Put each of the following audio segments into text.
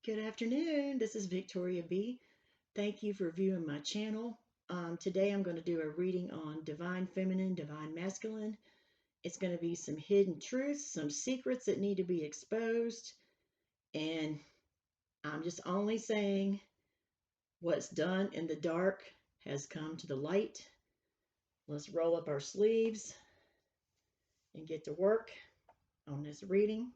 Good afternoon. This is Victoria B. Thank you for viewing my channel. Today I'm going to do a reading on Divine Feminine, Divine Masculine. It's going to be some hidden truths, some secrets that need to be exposed. And I'm just only saying what's done in the dark has come to the light. Let's roll up our sleeves and get to work on this reading.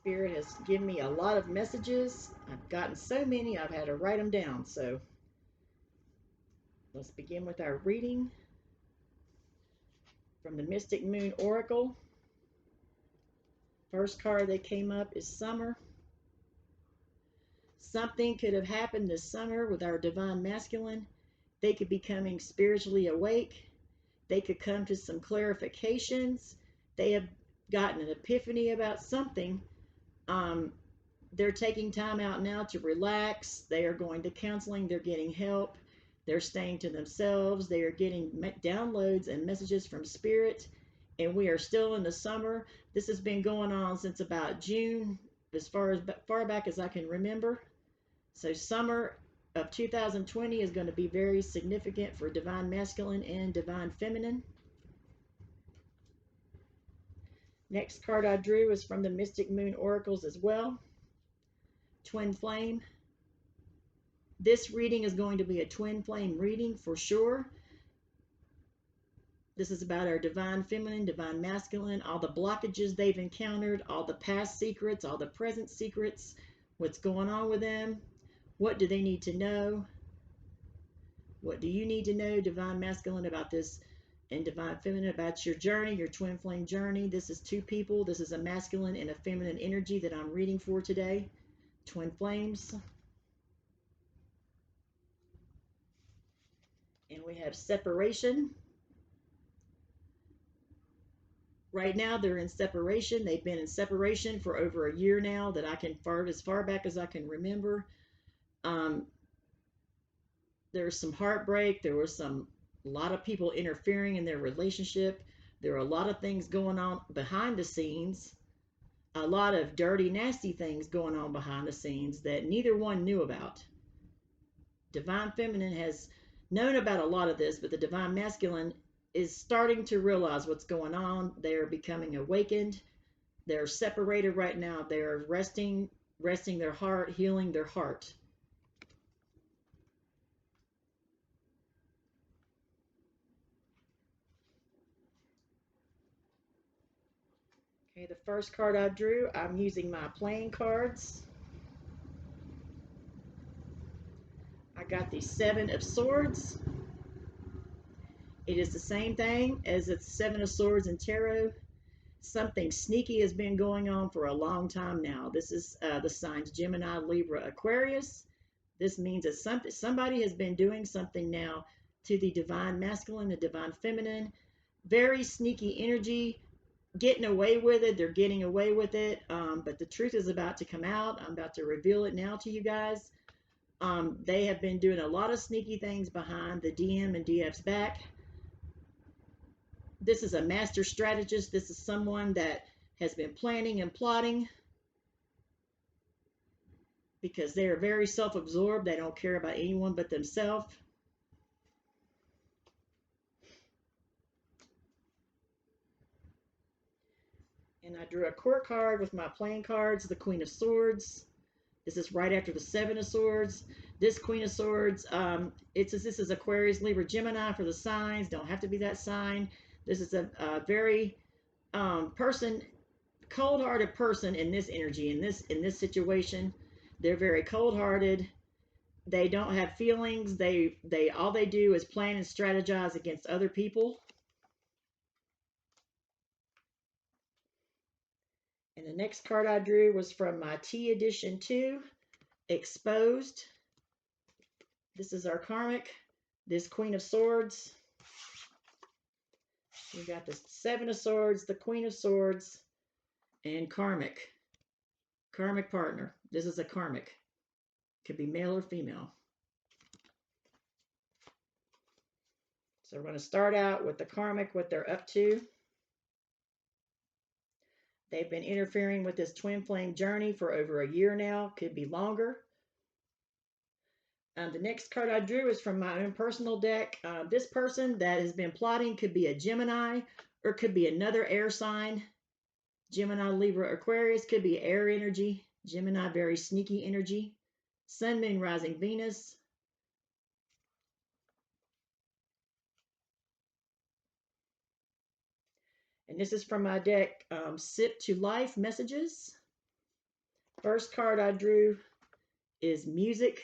Spirit has given me a lot of messages. I've gotten so many, I've had to write them down. So let's begin with our reading from the Mystic Moon Oracle. First card that came up is Summer. Something could have happened this summer with our Divine Masculine. They could be coming spiritually awake. They could come to some clarifications. They have gotten an epiphany about something. They're taking time out now to relax. They are going to counseling. They're getting help. They're staying to themselves. They are getting downloads and messages from Spirit. And we are still in the summer. This has been going on since about June, as far back as I can remember. So summer of 2020 is going to be very significant for Divine Masculine and Divine Feminine. Next card I drew is from the Mystic Moon Oracles as well. Twin Flame. This reading is going to be a twin flame reading for sure. This is about our Divine Feminine, Divine Masculine, all the blockages they've encountered, all the past secrets, all the present secrets, what's going on with them, what do they need to know, what do you need to know, Divine Masculine, about this, and Divine Feminine, about your journey, your twin flame journey. This is two people. This is a masculine and a feminine energy that I'm reading for today. Twin flames. And we have separation. Right now, they're in separation. They've been in separation for over a year now, that I can, as far back as I can remember. There's some heartbreak. There was a lot of people interfering in their relationship. There are a lot of things going on behind the scenes. A lot of dirty, nasty things going on behind the scenes that neither one knew about. Divine Feminine has known about a lot of this, but the Divine Masculine is starting to realize what's going on. They're becoming awakened. They're separated right now. They're resting their heart, healing their heart. Okay, the first card I drew, I'm using my playing cards. I got the Seven of Swords. It is the same thing as it's Seven of Swords in Tarot. Something sneaky has been going on for a long time now. This is the signs Gemini, Libra, Aquarius. This means that somebody has been doing something now to the Divine Masculine, the Divine Feminine. Very sneaky energy, getting away with it. They're getting away with it, but the truth is about to come out. I'm about to reveal it now to you guys. They have been doing a lot of sneaky things behind the DM and DF's back. This is a master strategist. This is someone that has been planning and plotting, because they are very self-absorbed. They don't care about anyone but themselves. And I drew a court card with my playing cards, the Queen of Swords. This is right after the Seven of Swords. This Queen of Swords, this is Aquarius, Libra, Gemini for the signs. Don't have to be that sign. This is a very cold-hearted person in this energy, in this situation. They're very cold-hearted. They don't have feelings. They all they do is plan and strategize against other people. And the next card I drew was from my T Edition 2, Exposed. This is our karmic, this Queen of Swords. We got the Seven of Swords, the Queen of Swords, and karmic. Karmic partner. This is a karmic. Could be male or female. So we're going to start out with the karmic, what they're up to. They've been interfering with this twin flame journey for over a year now, could be longer. The next card I drew is from my own personal deck. This person that has been plotting could be a Gemini or could be another air sign. Gemini, Libra, Aquarius could be air energy. Gemini, very sneaky energy. Sun, Moon, Rising, Venus. And this is from my deck, Sip to Life Messages. First card I drew is Music.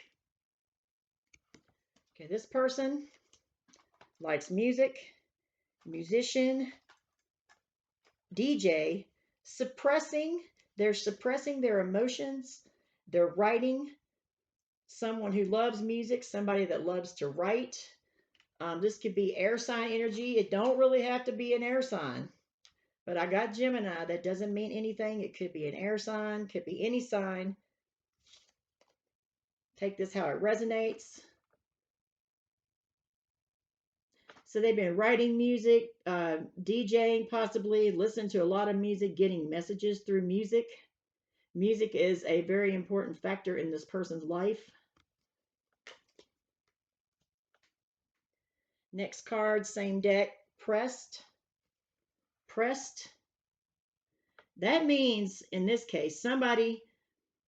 Okay, this person likes music, musician, DJ, they're suppressing their emotions. They're writing. Someone who loves music, somebody that loves to write. This could be air sign energy. It don't really have to be an air sign. But I got Gemini. That doesn't mean anything. It could be an air sign, could be any sign. Take this how it resonates. So they've been writing music, DJing possibly, listening to a lot of music, getting messages through music. Music is a very important factor in this person's life. Next card, same deck, Pressed. Pressed. That means, in this case, somebody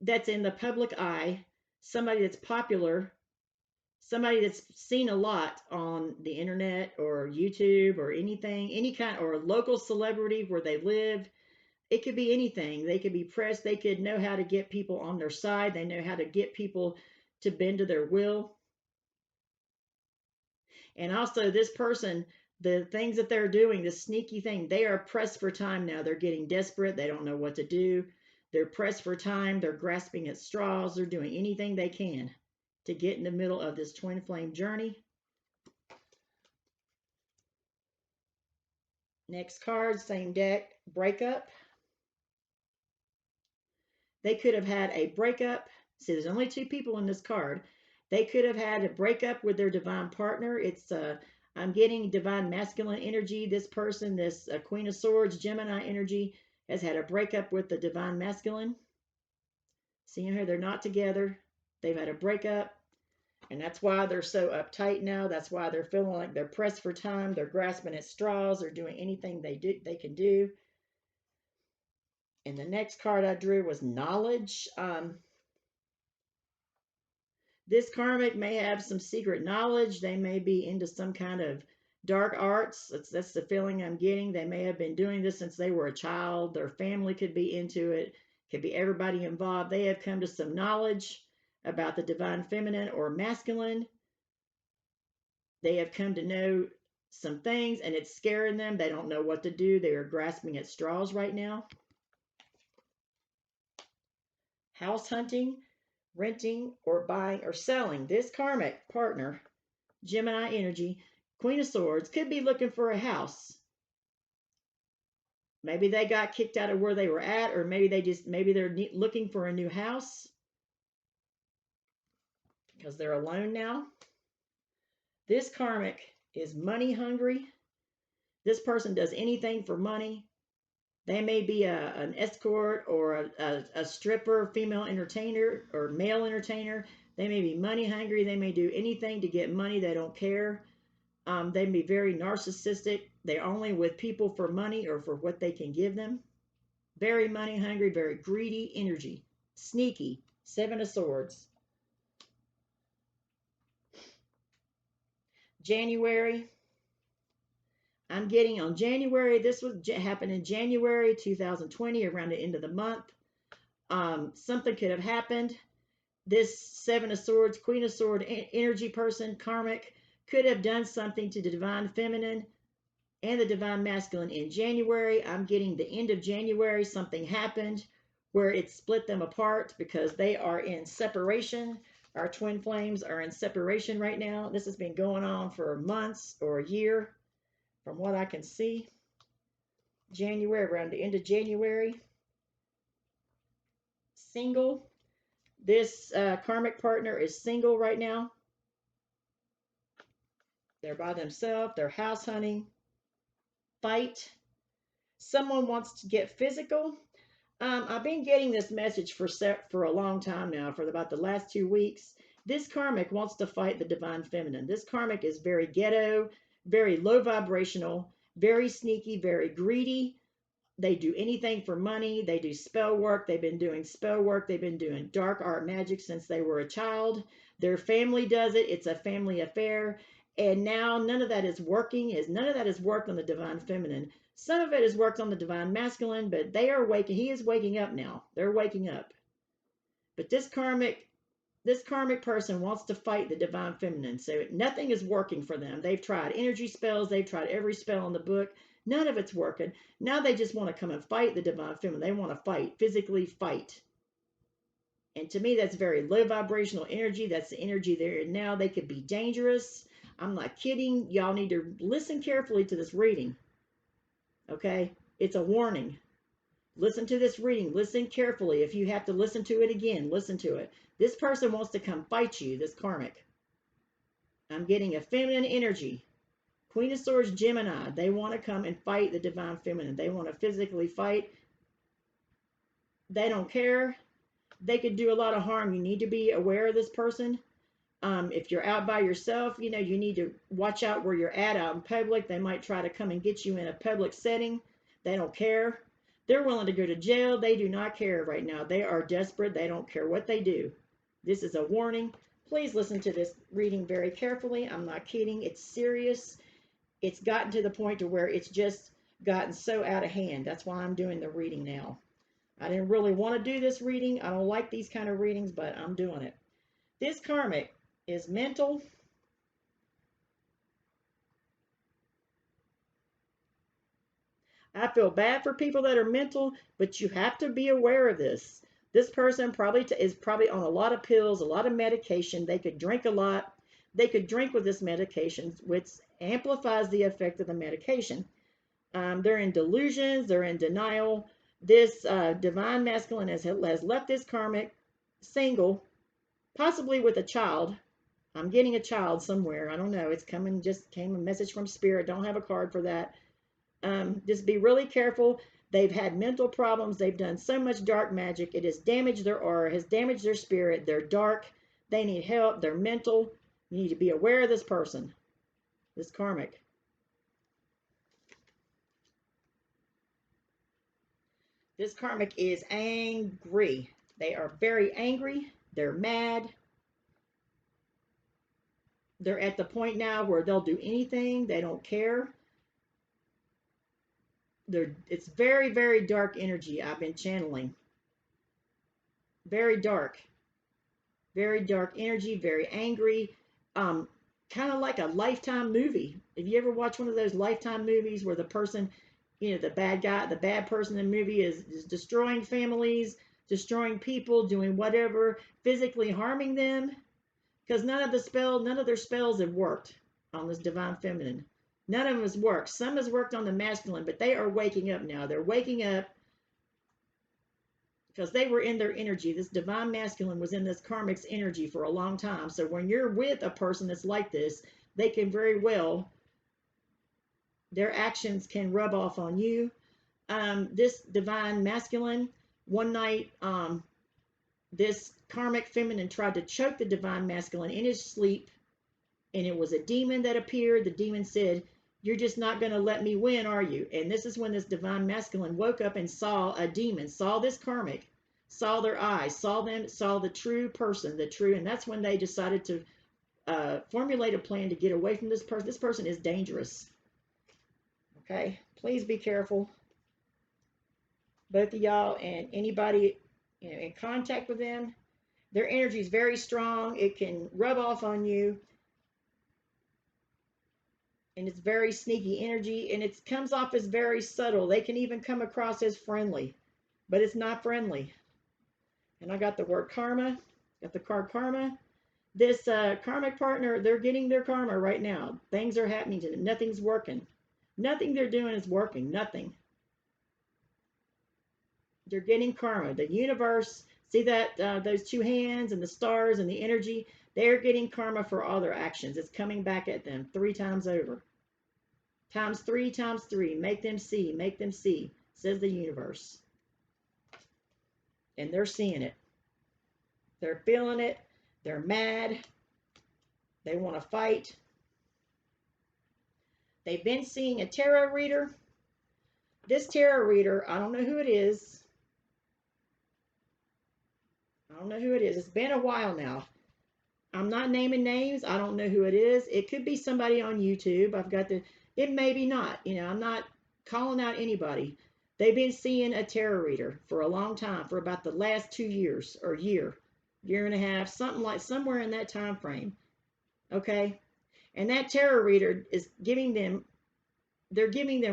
that's in the public eye, somebody that's popular, somebody that's seen a lot on the internet or YouTube or anything, any kind, or a local celebrity where they live. It could be anything. They could be pressed. They could know how to get people on their side. They know how to get people to bend to their will. And also, this person, the things that they're doing, the sneaky thing, they are pressed for time now. They're getting desperate. They don't know what to do. They're pressed for time. They're grasping at straws. They're doing anything they can to get in the middle of this twin flame journey. Next card, same deck, Breakup. They could have had a breakup. See, there's only two people in this card. They could have had a breakup with their divine partner. I'm getting divine masculine energy. This person, this Queen of Swords, Gemini energy, has had a breakup with the divine masculine. See here, they're not together. They've had a breakup. And that's why they're so uptight now. That's why they're feeling like they're pressed for time. They're grasping at straws. They're doing anything they can do. And the next card I drew was Knowledge. This karmic may have some secret knowledge. They may be into some kind of dark arts. That's the feeling I'm getting. They may have been doing this since they were a child. Their family could be into it. Could be everybody involved. They have come to some knowledge about the divine feminine or masculine. They have come to know some things and it's scaring them. They don't know what to do. They are grasping at straws right now. House hunting, renting, or buying or selling. This karmic partner, Gemini energy, Queen of Swords, could be looking for a house. Maybe they got kicked out of where they were at, or maybe they're looking for a new house because they're alone now. This karmic is money hungry. This person does anything for money. They may be an escort or a stripper, female entertainer, or male entertainer. They may be money hungry. They may do anything to get money. They don't care. They may be very narcissistic. They're only with people for money or for what they can give them. Very money hungry, very greedy energy. Sneaky. Seven of Swords. January. I'm getting on January. This would happen in January 2020, around the end of the month. Something could have happened. This Seven of Swords, Queen of Swords energy person, karmic, could have done something to the divine feminine and the divine masculine in January. I'm getting the end of January. Something happened where it split them apart because they are in separation. Our twin flames are in separation right now. This has been going on for months or a year from what I can see. January, around the end of January. Single. This karmic partner is single right now. They're by themselves. They're house hunting. Fight. Someone wants to get physical. I've been getting this message for a long time now, for about the last 2 weeks. This karmic wants to fight the divine feminine. This karmic is very ghetto, very low vibrational, very sneaky, very greedy. They do anything for money. They do spell work. They've been doing spell work. They've been doing dark art magic since they were a child. Their family does it. It's a family affair. And now none of that is working. None of that has worked on the divine feminine. Some of it has worked on the divine masculine, but they are waking. He is waking up now. They're waking up. But this karmic person wants to fight the divine feminine. So nothing is working for them. They've tried energy spells, they've tried every spell in the book. None of it's working. Now they just want to come and fight the divine feminine. They want to fight, physically fight. And to me, that's very low vibrational energy. That's the energy they're in now. They could be dangerous. I'm not kidding. Y'all need to listen carefully to this reading. Okay? It's a warning. Listen to this reading. Listen carefully. If you have to listen to it again, listen to it. This person wants to come fight you, this karmic. I'm getting a feminine energy. Queen of Swords, Gemini. They want to come and fight the divine feminine. They want to physically fight. They don't care. They could do a lot of harm. You need to be aware of this person. If you're out by yourself, you need to watch out where you're at out in public. They might try to come and get you in a public setting. They don't care. They're willing to go to jail. They do not care right now. They are desperate. They don't care what they do. This is a warning. Please listen to this reading very carefully. I'm not kidding. It's serious. It's gotten to the point to where it's just gotten so out of hand. That's why I'm doing the reading now. I didn't really want to do this reading. I don't like these kind of readings, but I'm doing it. This karmic is mental. I feel bad for people that are mental, but you have to be aware of this. This person is probably on a lot of pills, a lot of medication. They could drink a lot. They could drink with this medication, which amplifies the effect of the medication. They're in delusions. They're in denial. This divine masculine has left this karmic single, possibly with a child. I'm getting a child somewhere. I don't know. It's coming, just came a message from spirit. Don't have a card for that. Just be really careful. They've had mental problems. They've done so much dark magic. It has damaged their aura, has damaged their spirit. They're dark. They need help. They're mental. You need to be aware of this person, this karmic. This karmic is angry. They are very angry. They're mad. They're at the point now where they'll do anything. They don't care. It's very, very dark energy I've been channeling. Very dark energy, very angry. Kind of like a Lifetime movie. If you ever watch one of those Lifetime movies where the person, the bad person in the movie is destroying families, destroying people, doing whatever, physically harming them, because none of their spells have worked on this divine feminine. None of them has worked. Some has worked on the masculine, but they are waking up now. They're waking up because they were in their energy. This divine masculine was in this karmic's energy for a long time. So when you're with a person that's like this, they can very well, their actions can rub off on you. This divine masculine, one night, this karmic feminine tried to choke the divine masculine in his sleep, and it was a demon that appeared. The demon said, "You're just not going to let me win, are you?" And this is when this divine masculine woke up and saw a demon, saw this karmic, saw their eyes, saw the true person, and that's when they decided to formulate a plan to get away from this person. This person is dangerous. Okay, please be careful, both of y'all and anybody in contact with them. Their energy is very strong. It can rub off on you. And it's very sneaky energy, and it comes off as very subtle. They can even come across as friendly, but it's not friendly. And I got the word karma, got the card karma. This karmic partner, they're getting their karma right now. Things are happening to them. Nothing's working. Nothing they're doing is working. Nothing. They're getting karma. The universe, see that those two hands and the stars and the energy, they're getting karma for all their actions. It's coming back at them 3 times over. Times three. Make them see, says the universe. And they're seeing it. They're feeling it. They're mad. They want to fight. They've been seeing a tarot reader. This tarot reader, I don't know who it is. It's been a while now. I'm not naming names. I don't know who it is. It could be somebody on YouTube. It may be not. I'm not calling out anybody. They've been seeing a tarot reader for a long time, for about the last 2 years or year and a half, somewhere in that time frame. Okay? And that tarot reader is giving them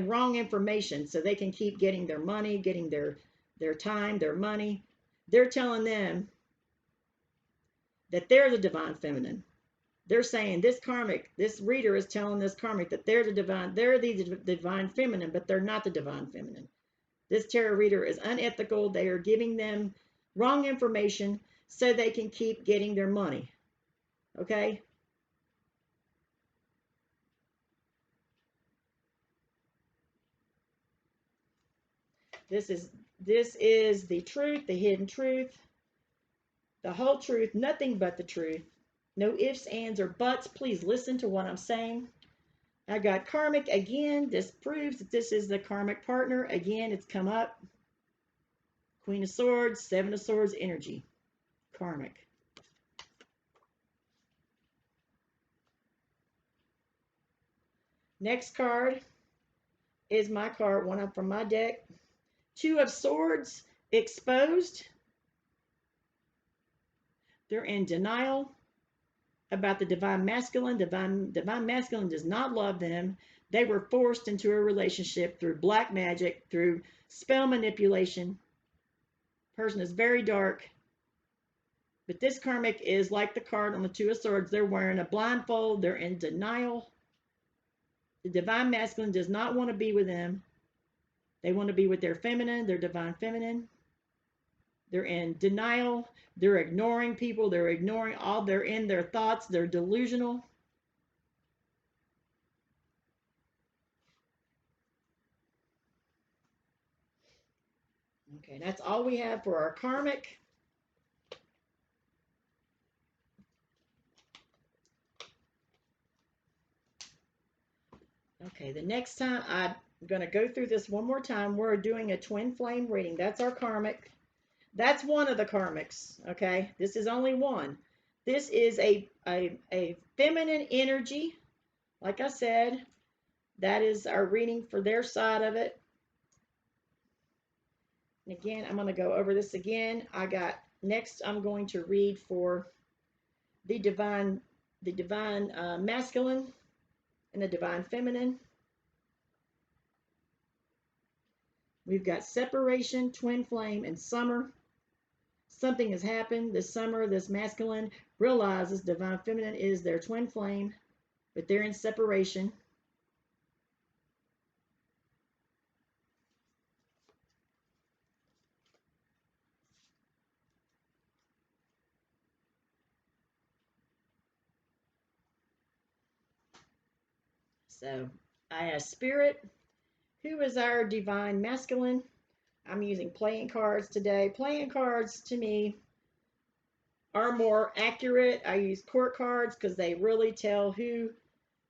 wrong information so they can keep getting their money, getting their time, their money. They're telling them that they're the divine feminine. They're saying this reader is telling this karmic that they're the divine feminine, but they're not the divine feminine. This tarot reader is unethical. They are giving them wrong information so they can keep getting their money. Okay? This is the truth, the hidden truth, the whole truth, nothing but the truth. No ifs, ands, or buts. Please listen to what I'm saying. I got karmic again. This proves that this is the karmic partner. Again, it's come up. Queen of Swords, Seven of Swords energy. Karmic. Next card is my card, one up from my deck. Two of Swords, exposed. They're in denial about the divine masculine. Divine masculine does not love them. They were forced into a relationship through black magic, through spell manipulation. Person is very dark. But this karmic is like the card on the Two of Swords. They're wearing a blindfold. They're in denial. The divine masculine does not want to be with them. They want to be with their feminine, their divine feminine. They're in denial. They're ignoring people. They're ignoring all. They're in their thoughts. They're delusional. Okay, that's all we have for our karmic. Okay, the next time I'm going to go through this one more time. We're doing a twin flame reading. That's our karmic. That's one of the karmics, okay? This is only one. This is a feminine energy. Like I said, that is our reading for their side of it. And again, I'm going to go over this again. Next, I'm going to read for the divine masculine and the divine feminine. We've got separation, twin flame, and summer. Something has happened this summer. This masculine realizes divine feminine is their twin flame, but they're in separation. So I ask Spirit, who is our divine masculine? I'm using playing cards today. Playing cards to me are more accurate. I use court cards because they really tell who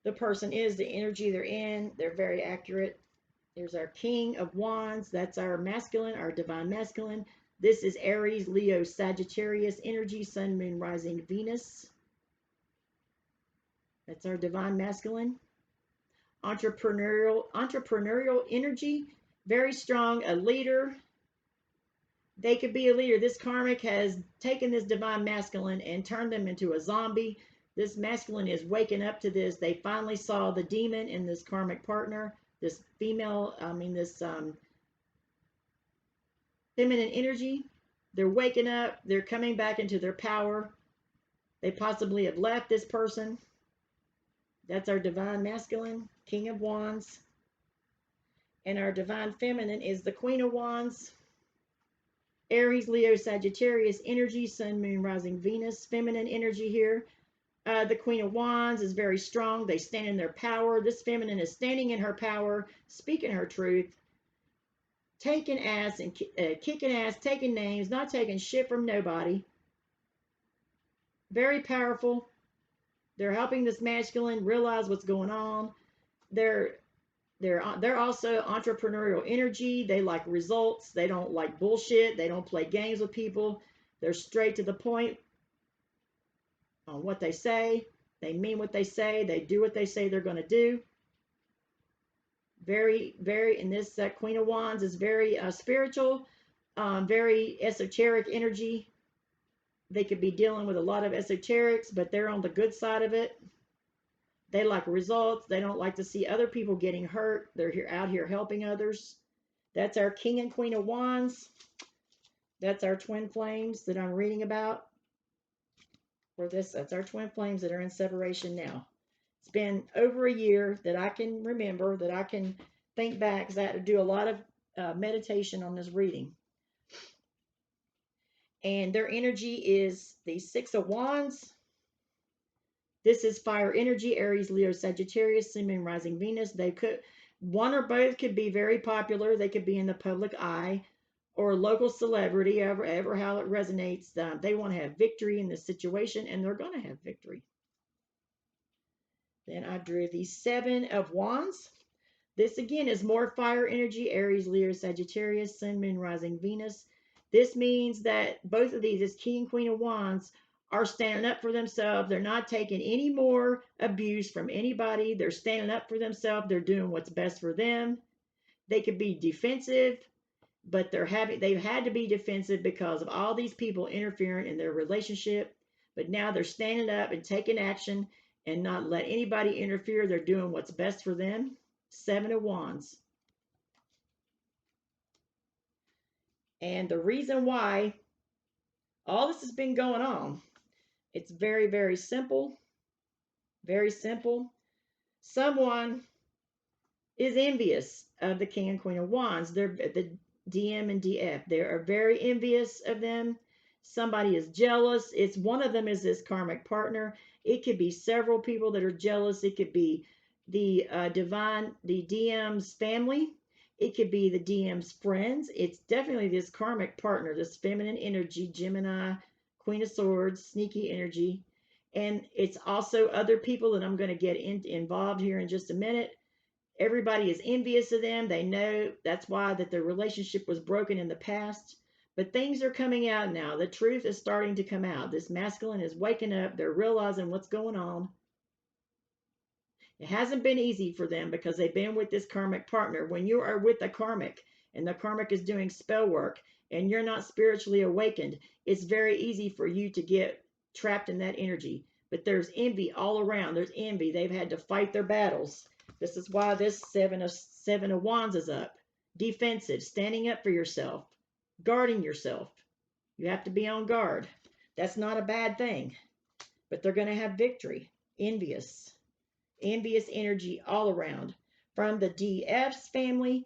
the person is, the energy they're in. They're very accurate. There's our King of Wands. That's our masculine, our divine masculine. This is Aries, Leo, Sagittarius energy, Sun, Moon, Rising, Venus. That's our divine masculine. Entrepreneurial energy, very strong, a leader. They could be a leader. This karmic has taken this divine masculine and turned them into a zombie. This masculine is waking up to this. They finally saw the demon in this karmic partner, this feminine energy. They're waking up. They're coming back into their power. They possibly have left this person. That's our divine masculine, King of Wands. And our divine feminine is the Queen of Wands. Aries, Leo, Sagittarius energy, Sun, Moon, Rising, Venus. Feminine energy here. The Queen of Wands is very strong. They stand in their power. This feminine is standing in her power, speaking her truth, taking ass and kicking ass, taking names, not taking shit from nobody. Very powerful. They're helping this masculine realize what's going on. They're they're also entrepreneurial energy. They like results. They don't like bullshit. They don't play games with people. They're straight to the point on what they say. They mean what they say. They do what they say they're going to do. Very, very, and this Queen of Wands is very spiritual, very esoteric energy. They could be dealing with a lot of esoterics, but they're on the good side of it. They like results. They don't like to see other people getting hurt. They're out here helping others. That's our King and Queen of Wands. That's our twin flames that I'm reading about. For this, that's our twin flames that are in separation now. It's been over a year that I can remember, that I can think back, because I had to do a lot of meditation on this reading. And their energy is the Six of Wands. This is fire energy, Aries, Leo, Sagittarius, Sun, Moon, Rising, Venus. They could, one or both could be very popular. They could be in the public eye or a local celebrity, ever how it resonates. They want to have victory in this situation, and they're going to have victory. Then I drew the Seven of Wands. This again is more fire energy, Aries, Leo, Sagittarius, Sun, Moon, Rising, Venus. This means that both of these, this King and Queen of Wands, are standing up for themselves. They're not taking any more abuse from anybody. They're standing up for themselves. They're doing what's best for them. They could be defensive, but they've had to be defensive because of all these people interfering in their relationship. But now they're standing up and taking action and not let anybody interfere. They're doing what's best for them. Seven of Wands. And the reason why all this has been going on, it's very, very simple. Very simple. Someone is envious of the King and Queen of Wands. They're the DM and DF. They are very envious of them. Somebody is jealous. It's one of them is this karmic partner. It could be several people that are jealous. It could be the DM's family. It could be the DM's friends. It's definitely this karmic partner, this feminine energy, Gemini, Queen of Swords, sneaky energy. And it's also other people that I'm going to get involved here in just a minute. Everybody is envious of them. They know that's why that their relationship was broken in the past. But things are coming out now. The truth is starting to come out. This masculine is waking up. They're realizing what's going on. It hasn't been easy for them because they've been with this karmic partner. When you are with a karmic and the karmic is doing spell work and you're not spiritually awakened, it's very easy for you to get trapped in that energy. But there's envy all around. There's envy. They've had to fight their battles. This is why this seven of Wands is up. Defensive, standing up for yourself, guarding yourself. You have to be on guard. That's not a bad thing. But they're going to have victory. Envious energy all around, from the DF's family,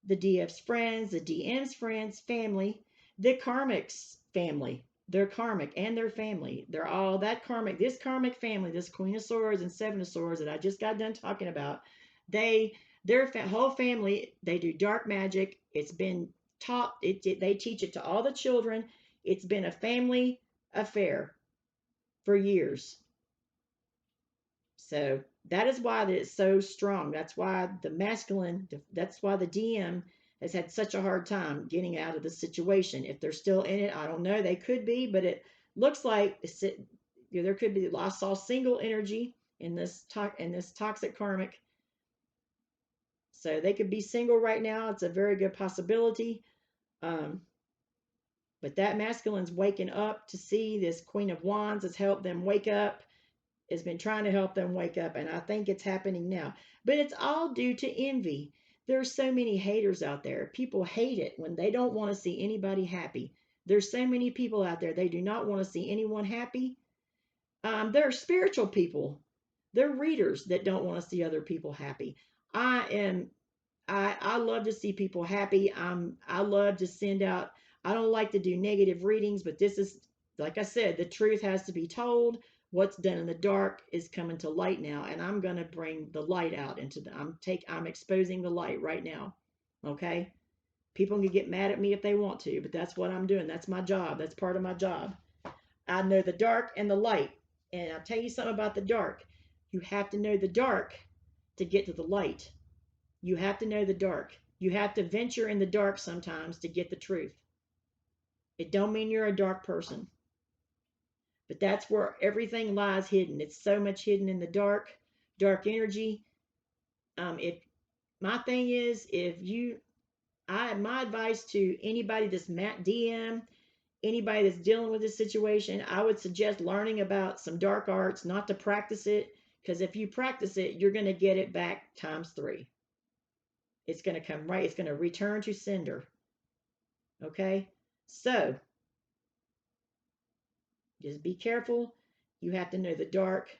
the DF's friends, the DM's friends, family, the karmic's family. They're karmic and their family. They're all that karmic. This karmic family, this Queen of Swords and Seven of Swords that I just got done talking about, their whole family, they do dark magic. It's been taught. They teach it to all the children. It's been a family affair for years. So that is why that it's so strong. That's why the masculine, that's why the DM has had such a hard time getting out of the situation. If they're still in it, I don't know. They could be, but it looks like there could be. I saw single energy in this toxic karmic. So they could be single right now. It's a very good possibility. But that masculine's waking up to see this Queen of Wands has helped them wake up. Has been trying to help them wake up, and I think it's happening now. But it's all due to envy. There's so many haters out there. People hate it when they don't want to see anybody happy. There's so many people out there, they do not want to see anyone happy. There are spiritual people. They're readers that don't want to see other people happy. I love to see people happy. I love to send out, I don't like to do negative readings, but this is, like I said, the truth has to be told. what's done in the dark is coming to light now, and I'm going to bring the light out into the I'm exposing the light right now. Okay? People can get mad at me if they want to, but that's what I'm doing. That's my job. That's part of my job. I know the dark and the light. And I'll tell you something about the dark. You have to know the dark to get to the light. You have to know the dark. You have to venture in the dark sometimes to get the truth. It don't mean you're a dark person. But that's where everything lies hidden. It's so much hidden in the dark energy. If my thing is, my advice to anybody that's DM, anybody that's dealing with this situation, I would suggest learning about some dark arts, not to practice it, because if you practice it, you're going to get it back ×3. It's going to come right. It's going to return to sender. Okay? So, just be careful. You have to know the dark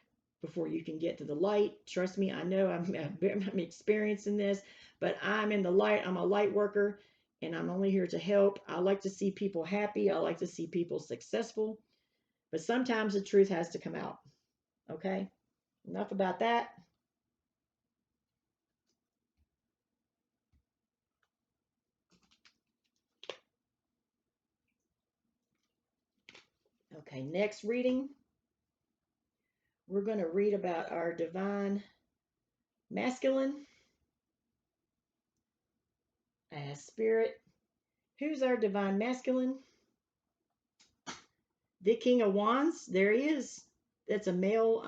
before you can get to the light. Trust me, I know I'm experiencing this, but I'm in the light. I'm a light worker, and I'm only here to help. I like to see people happy. I like to see people successful, but sometimes the truth has to come out. Okay? Enough about that. Okay, next reading. We're going to read about our divine masculine as spirit. Who's our divine masculine? The King of Wands. There he is. That's a male.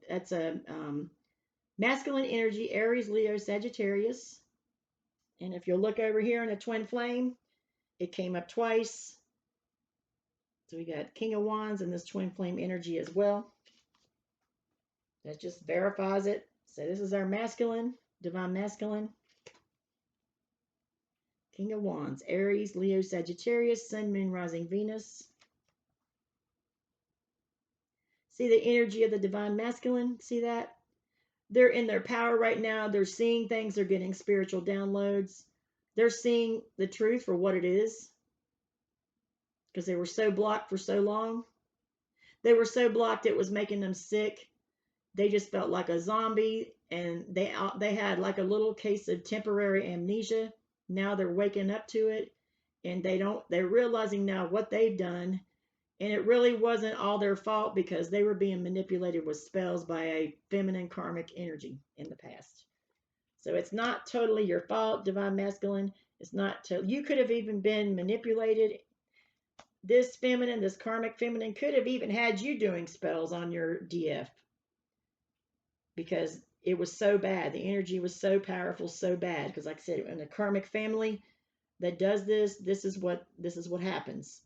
That's a masculine energy, Aries, Leo, Sagittarius. And if you'll look over here in a twin flame, it came up twice. So we got King of Wands and this twin flame energy as well. That just verifies it. So this is our masculine, divine masculine. King of Wands, Aries, Leo, Sagittarius, Sun, Moon, Rising, Venus. See the energy of the divine masculine? See that? They're in their power right now. They're seeing things. They're getting spiritual downloads. They're seeing the truth for what it is, because they were so blocked for so long. They were so blocked it was making them sick. They just felt like a zombie, and they had like a little case of temporary amnesia. Now they're waking up to it, and they're realizing now what they've done, and it really wasn't all their fault, because they were being manipulated with spells by a feminine karmic energy in the past. So it's not totally your fault, divine masculine. It's not you could have even been manipulated. This feminine, this karmic feminine, could have even had you doing spells on your DF, because it was so bad. The energy was so powerful, so bad. Because like I said, in a karmic family that does this, this is what happens.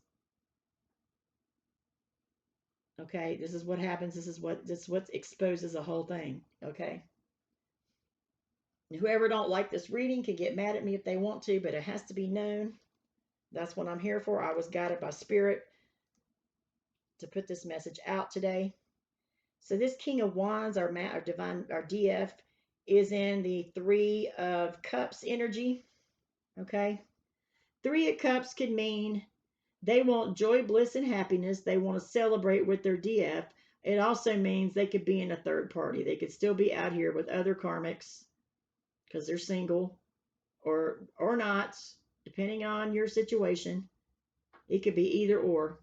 Okay, this is what happens. This is what exposes the whole thing. Okay. Whoever don't like this reading can get mad at me if they want to, but it has to be known. That's what I'm here for. I was guided by spirit to put this message out today. So this King of Wands, our DF, is in the 3 of Cups energy. Okay. 3 of Cups could mean they want joy, bliss, and happiness. They want to celebrate with their DF. It also means they could be in a third party. They could still be out here with other karmics because they're single, or not, depending on your situation. It could be either or.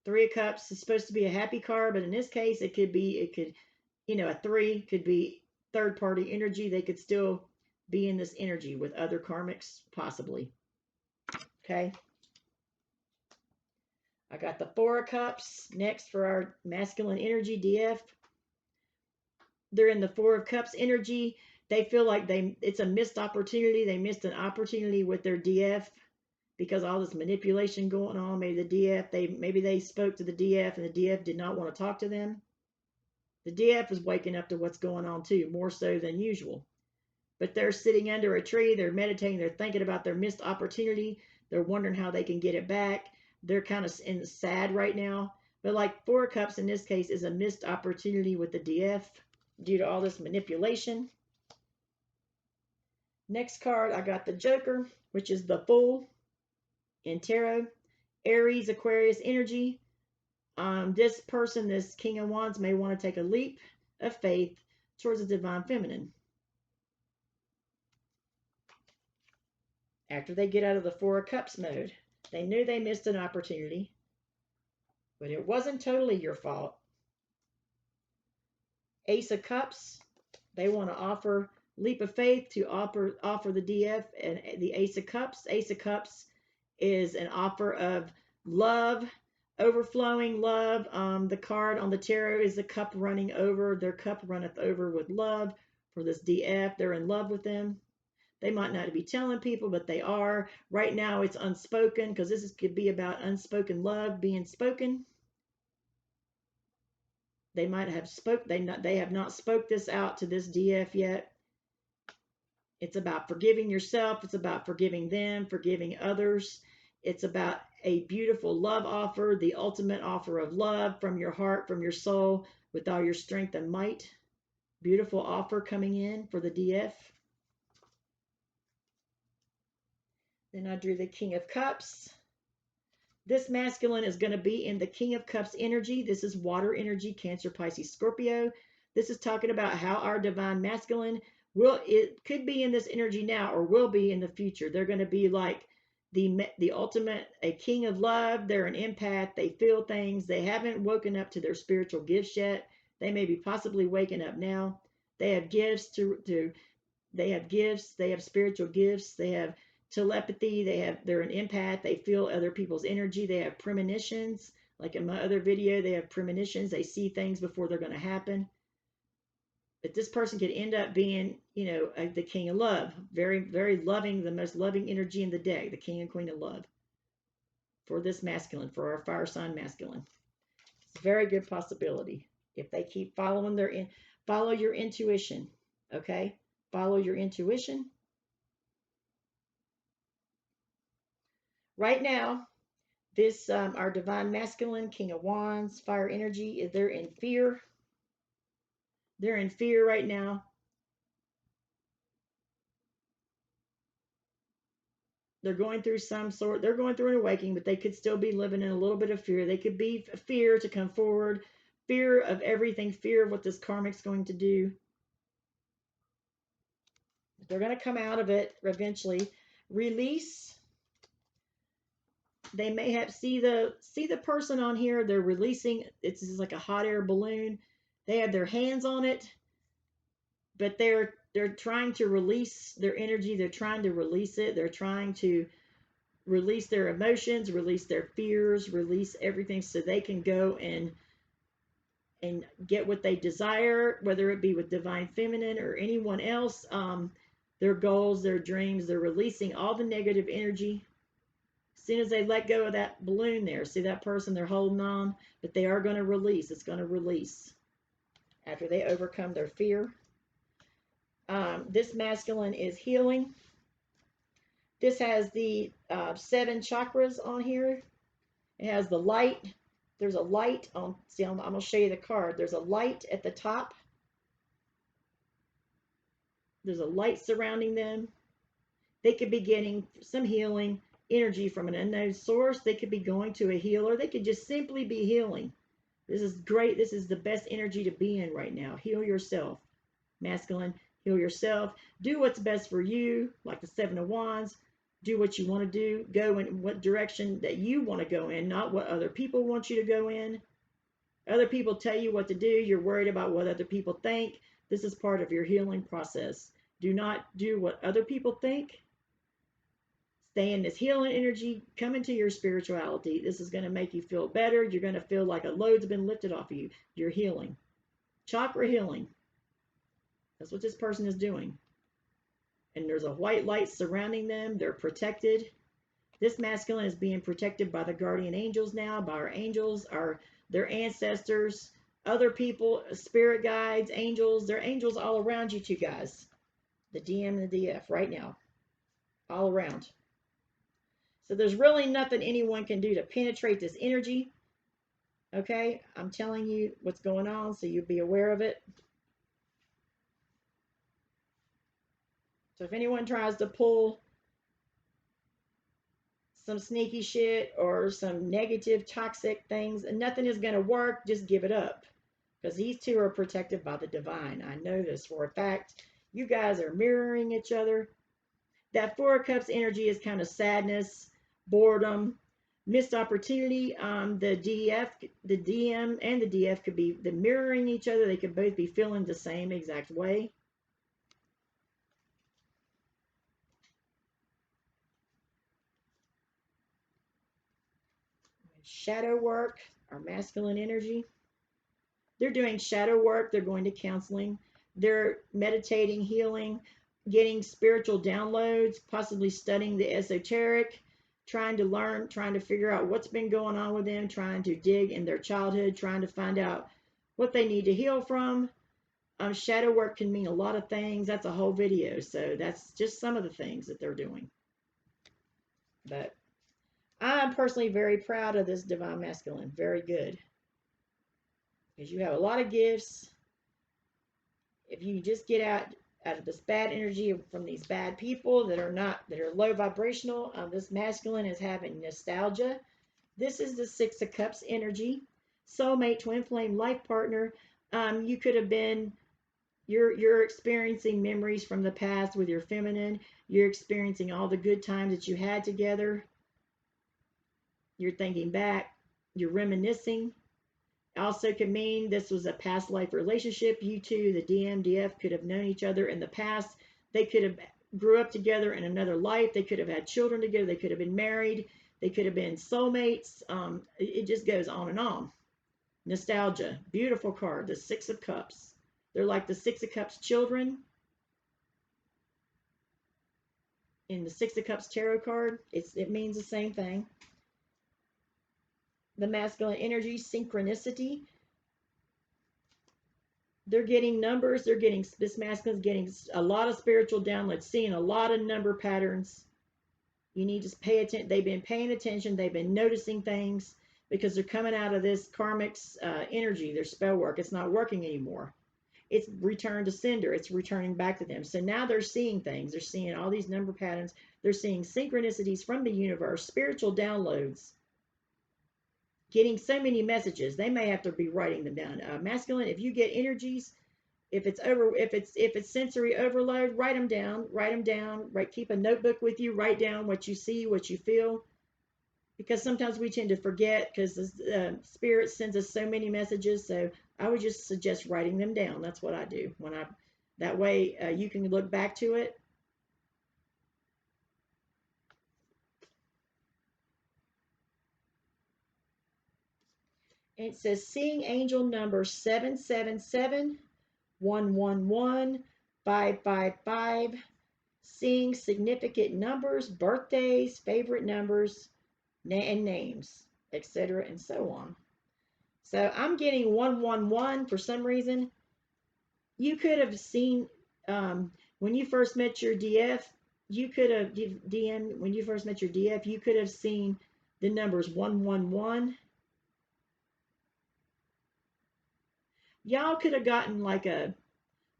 3 of Cups is supposed to be a happy card, but in this case, a 3 could be third party energy. They could still be in this energy with other karmics, possibly. Okay. I got the 4 of Cups next for our masculine energy, DF. They're in the 4 of Cups energy. They feel like it's a missed opportunity. They missed an opportunity with their DF because all this manipulation going on. Maybe they spoke to the DF and the DF did not want to talk to them. The DF is waking up to what's going on too, more so than usual. But they're sitting under a tree. They're meditating. They're thinking about their missed opportunity. They're wondering how they can get it back. They're kind of sad right now. But like 4 of Cups in this case is a missed opportunity with the DF due to all this manipulation. Next card, I got the Joker, which is the Fool in Tarot. Aries, Aquarius energy. This person, this King of Wands, may want to take a leap of faith towards the divine feminine. After they get out of the Four of Cups mode, they knew they missed an opportunity, but it wasn't totally your fault. Ace of Cups, they want to offer leap of faith to offer the DF and the Ace of Cups. Ace of Cups is an offer of love, overflowing love. The card on the tarot is the cup running over. Their cup runneth over with love for this DF. They're in love with them. They might not be telling people, but they are. Right now it's unspoken, because could be about unspoken love being spoken. They might have they have not spoke this out to this DF yet. It's about forgiving yourself. It's about forgiving them, forgiving others. It's about a beautiful love offer, the ultimate offer of love from your heart, from your soul, with all your strength and might. Beautiful offer coming in for the DF. Then I drew the King of Cups. This masculine is going to be in the King of Cups energy. This is water energy, Cancer, Pisces, Scorpio. This is talking about how our divine masculine it could be in this energy now or will be in the future. They're going to be like the ultimate, a king of love. They're an empath. They feel things. They haven't woken up to their spiritual gifts yet. They may be possibly waking up now. They have gifts they have gifts. They have spiritual gifts. They have telepathy. They're an empath. They feel other people's energy. They have premonitions. Like in my other video, they have premonitions. They see things before they're going to happen. But this person could end up being, the king of love. Very, very loving, the most loving energy in the deck, the king and queen of love. For this masculine, for our fire sign masculine. It's a very good possibility. If they keep following follow your intuition. Okay? Follow your intuition. Right now, this our divine masculine, King of Wands, fire energy, they're in fear. They're in fear right now. They're going through they're going through an awakening, but they could still be living in a little bit of fear. They could be fear to come forward, fear of everything, fear of what this karmic's going to do. They're going to come out of it eventually. Release. They may have see the person on here. They're releasing. It's just like a hot air balloon. They have their hands on it, but they're trying to release their energy. They're trying to release it. They're trying to release their emotions, release their fears, release everything, so they can go and get what they desire, whether it be with divine feminine or anyone else. Their goals, their dreams. They're releasing all the negative energy. As soon as they let go of that balloon there, see that person, they're holding on, but they are going to release. It's going to release after they overcome their fear. This masculine is healing. This has the 7 chakras on here. It has the light. There's a light on, see, I'm going to show you the card. There's a light at the top. There's a light surrounding them. They could be getting some healing energy from an unknown source. They could be going to a healer. They could just simply be healing. This is great. This is the best energy to be in right now. Heal yourself. Masculine, heal yourself. Do what's best for you, like the 7 of Wands. Do what you want to do. Go in what direction that you want to go in, not what other people want you to go in. Other people tell you what to do. You're worried about what other people think. This is part of your healing process. Do not do what other people think. Stay in this healing energy. Come into your spirituality. This is going to make you feel better. You're going to feel like a load's been lifted off of you. You're healing. Chakra healing. That's what this person is doing. And there's a white light surrounding them. They're protected. This masculine is being protected by the guardian angels now, by our angels, their ancestors, other people, spirit guides, angels. There are angels all around you two guys. The DM and the DF right now. All around. So there's really nothing anyone can do to penetrate this energy. Okay? I'm telling you what's going on so you'll be aware of it. So if anyone tries to pull some sneaky shit or some negative, toxic things, and nothing is going to work, just give it up. Because these two are protected by the divine. I know this for a fact. You guys are mirroring each other. That Four of Cups energy is kind of sadness, boredom, missed opportunity. The DM, and the DF could be the mirroring each other. They could both be feeling the same exact way. Shadow work, our masculine energy. They're doing shadow work. They're going to counseling. They're meditating, healing, getting spiritual downloads, possibly studying the esoteric, trying to learn, trying to figure out what's been going on with them, trying to dig in their childhood, trying to find out what they need to heal from. Shadow work can mean a lot of things. That's a whole video. So that's just some of the things that they're doing. But I'm personally very proud of this divine masculine. Very good. Because you have a lot of gifts. If you just get out of this bad energy from these bad people that are low vibrational, this masculine is having nostalgia. This is the Six of Cups energy. Soulmate, twin flame, life partner. You could have been, you're experiencing memories from the past with your feminine. You're experiencing all the good times that you had together. You're thinking back. You're reminiscing. Also could mean this was a past life relationship. You two, the DMDF, could have known each other in the past. They could have grew up together in another life. They could have had children together. They could have been married. They could have been soulmates. It just goes on and on. Nostalgia, beautiful card, the Six of Cups. They're like the Six of Cups children in the Six of Cups tarot card. It means the same thing. The masculine energy, synchronicity. They're getting numbers. This masculine's getting a lot of spiritual downloads, seeing a lot of number patterns. You need to pay attention. They've been paying attention. They've been noticing things because they're coming out of this karmic energy, their spell work. It's not working anymore. It's returned to sender. It's returning back to them. So now they're seeing things. They're seeing all these number patterns. They're seeing synchronicities from the universe, spiritual downloads. Getting so many messages, they may have to be writing them down. Masculine, if you get energies, if it's sensory overload, write them down. Keep a notebook with you. Write down what you see, what you feel, because sometimes we tend to forget because the spirit sends us so many messages. So I would just suggest writing them down. That's what I do that way you can look back to it. It says seeing angel number 777, 111, 555, seeing significant numbers, birthdays, favorite numbers, and names, etc., and so on. So I'm getting 111 for some reason. You could have seen when you first met your DF, you could have DM when you first met your DF, you could have seen the numbers 111. Y'all could have gotten like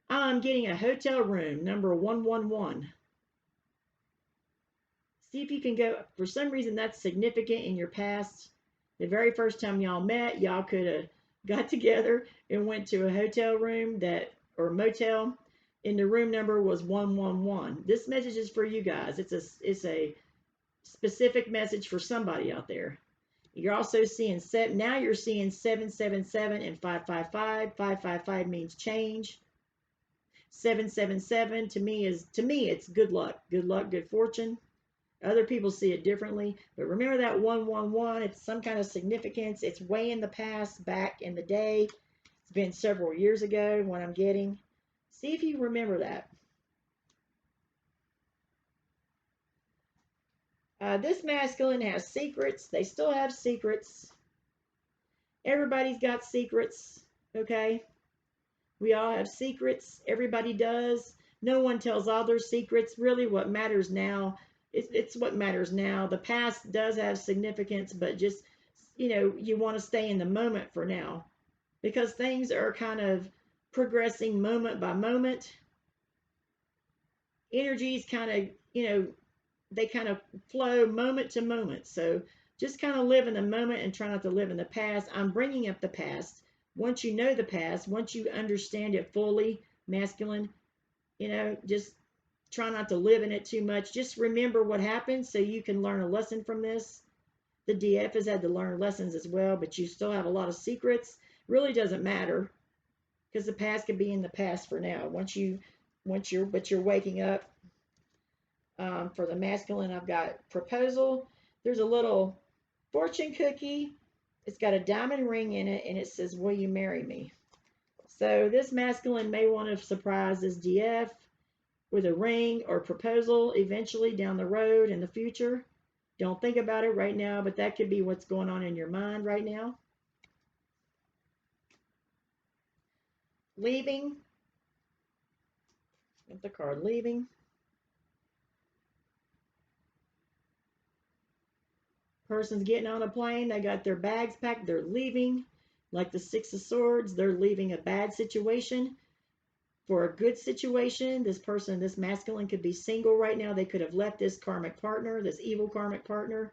I'm getting a hotel room, number 111. See if you can go, for some reason that's significant in your past. The very first time y'all met, y'all could have got together and went to a hotel room or motel, and the room number was 111. This message is for you guys. It's a specific message for somebody out there. You're also seeing now you're seeing 777 and 555. 555 means change. 777 to me it's good luck, good fortune. Other people see it differently, but remember that 111. It's some kind of significance. It's way in the past, back in the day. It's been several years ago. What I'm getting. See if you remember that. This masculine has secrets. They still have secrets. Everybody's got secrets, okay? We all have secrets. Everybody does. No one tells all their secrets. Really, what matters now, it's what matters now. The past does have significance, but just, you want to stay in the moment for now because things are kind of progressing moment by moment. Energy's kind of, they kind of flow moment to moment. So just kind of live in the moment and try not to live in the past. I'm bringing up the past. Once you know the past, once you understand it fully, masculine, just try not to live in it too much. Just remember what happened so you can learn a lesson from this. The DF has had to learn lessons as well, but you still have a lot of secrets. Really doesn't matter because the past could be in the past for now. But you're waking up. For the masculine, I've got proposal. There's a little fortune cookie. It's got a diamond ring in it, and it says, "Will you marry me?" So this masculine may want to surprise this DF with a ring or proposal eventually down the road in the future. Don't think about it right now, but that could be what's going on in your mind right now. Leaving. Get the card leaving. Person's getting on a plane. They got their bags packed. They're leaving. Like the Six of Swords, they're leaving a bad situation for a good situation. This person, this masculine, could be single right now. They could have left this karmic partner, this evil karmic partner.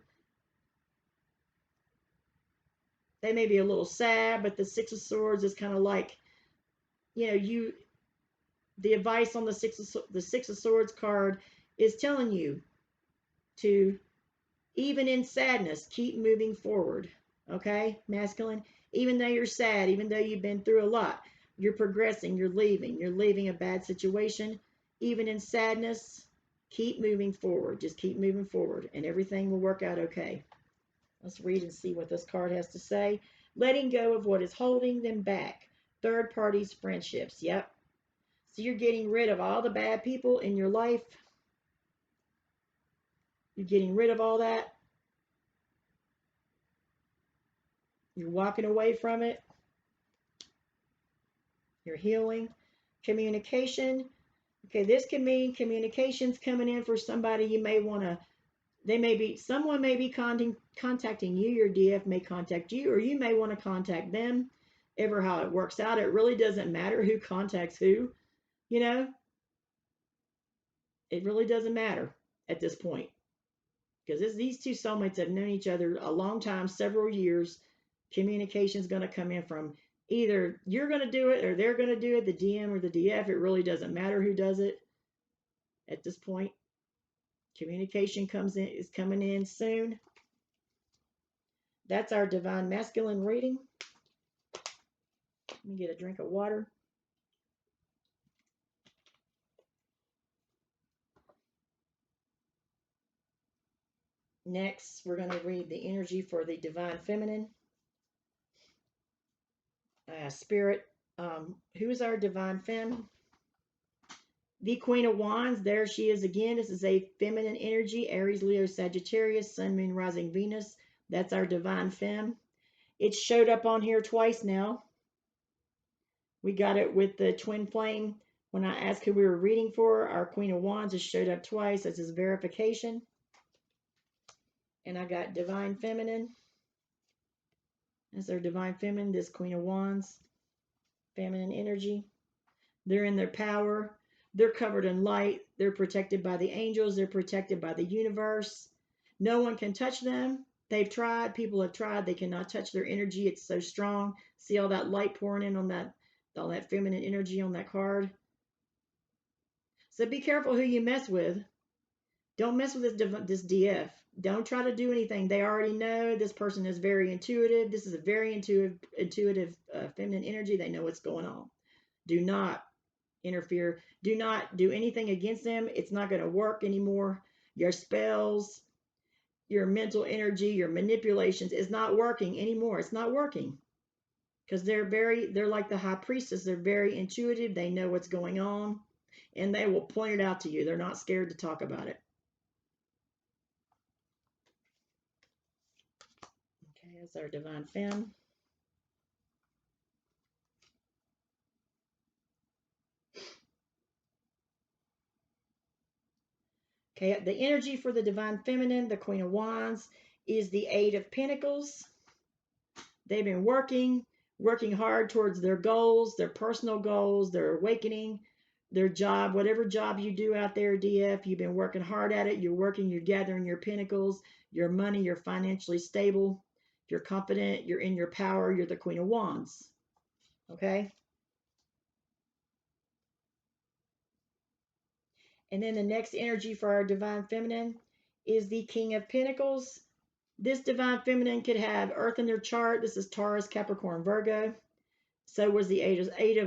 They may be a little sad, but the Six of Swords is kind of like, the advice on the Six of Swords card is telling you to, even in sadness, keep moving forward. Okay, masculine? Even though you're sad, even though you've been through a lot, you're progressing, you're leaving a bad situation. Even in sadness, keep moving forward. Just keep moving forward, and everything will work out okay. Let's read and see what this card has to say. Letting go of what is holding them back. Third parties, friendships. Yep. So you're getting rid of all the bad people in your life. You're getting rid of all that. You're walking away from it. You're healing. Communication. Okay, this can mean communications coming in for somebody. You may want to, someone may be contacting you. Your DF may contact you, or you may want to contact them. Ever how it works out, it really doesn't matter who contacts who. It really doesn't matter at this point, because these two soulmates have known each other a long time, several years. Communication is going to come in from either you're going to do it or they're going to do it, the DM or the DF. It really doesn't matter who does it at this point. Communication is coming in soon. That's our divine masculine reading. Let me get a drink of water. Next, we're going to read the energy for the divine feminine. Spirit, who is our divine femme? The Queen of Wands, there she is again. This is a feminine energy, Aries, Leo, Sagittarius, Sun, Moon, Rising, Venus. That's our divine femme. It showed up on here twice now. We got it with the twin flame. When I asked who we were reading for, our Queen of Wands has showed up twice as his verification. And I got divine feminine. That's our divine feminine, this Queen of Wands. Feminine energy. They're in their power. They're covered in light. They're protected by the angels. They're protected by the universe. No one can touch them. They've tried. People have tried. They cannot touch their energy. It's so strong. See all that light pouring in on all that feminine energy on that card. So be careful who you mess with. Don't mess with this DF. Don't try to do anything. They already know this person is very intuitive. This is a very intuitive feminine energy. They know what's going on. Do not interfere. Do not do anything against them. It's not going to work anymore. Your spells, your mental energy, your manipulations is not working anymore. It's not working because they're like the high priestess. They're very intuitive. They know what's going on and they will point it out to you. They're not scared to talk about it. Okay, that's our divine femme. Okay, the energy for the divine feminine, the Queen of Wands, is the Eight of Pentacles. They've been working hard towards their goals, their personal goals, their awakening, their job, whatever job you do out there, DF, you've been working hard at it. You're gathering your pinnacles, your money, you're financially stable, you're confident, you're in your power, you're the Queen of Wands. Okay. And then the next energy for our Divine Feminine is the King of Pentacles. This Divine Feminine could have Earth in their chart. This is Taurus, Capricorn, Virgo. So was the Eight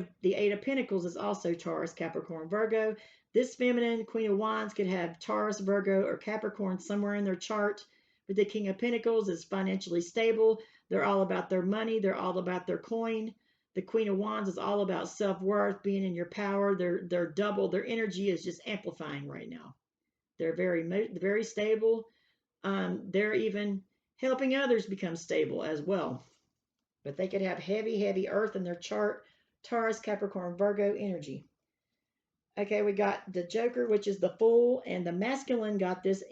of Pentacles is also Taurus, Capricorn, Virgo. This feminine, Queen of Wands, could have Taurus, Virgo, or Capricorn somewhere in their chart. But the King of Pentacles is financially stable. They're all about their money. They're all about their coin. The Queen of Wands is all about self-worth, being in your power. They're double. Their energy is just amplifying right now. They're very stable. They're even helping others become stable as well. But they could have heavy Earth in their chart, Taurus, Capricorn, Virgo energy. Okay, we got the Joker, which is the Fool, and the masculine got this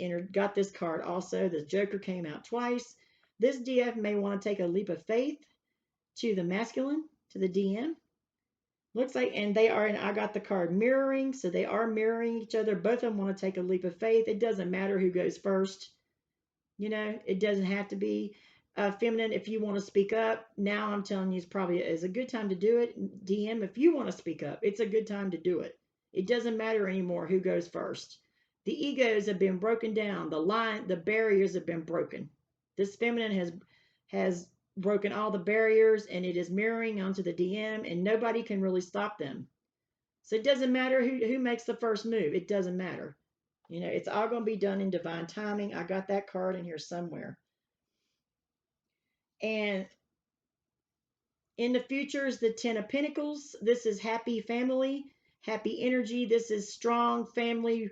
card also. The Joker came out twice. This DF may want to take a leap of faith to the masculine, to the DM. Looks like, and they are, and I got the card mirroring, so they are mirroring each other. Both of them want to take a leap of faith. It doesn't matter who goes first. You know, it doesn't have to be feminine. If you want to speak up, now I'm telling you, is a good time to do it. DM, if you want to speak up, it's a good time to do it. It doesn't matter anymore who goes first. The egos have been broken down. The barriers have been broken. This feminine has broken all the barriers, and it is mirroring onto the DM, and nobody can really stop them. So it doesn't matter who makes the first move. It doesn't matter. You know, it's all going to be done in divine timing. I got that card in here somewhere. And in the future is the Ten of Pentacles. This is happy family, happy energy. This is strong family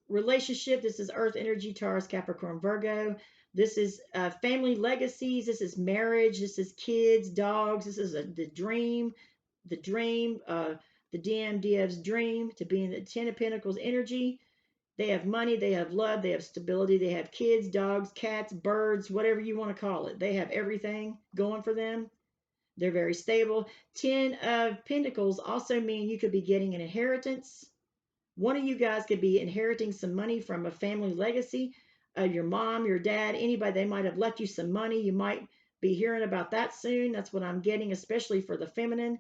relationship. This is Earth energy, Taurus, Capricorn, Virgo. This is family legacies. This is marriage. This is kids, dogs. This is the dream, the DMDF's dream to be in the Ten of Pentacles energy. They have money, they have love, they have stability, they have kids, dogs, cats, birds, whatever you want to call it. They have everything going for them. They're very stable. 10 of Pentacles also mean you could be getting an inheritance. One of you guys could be inheriting some money from a family legacy. Your mom, your dad, anybody, they might have left you some money. You might be hearing about that soon. That's what I'm getting, especially for the feminine.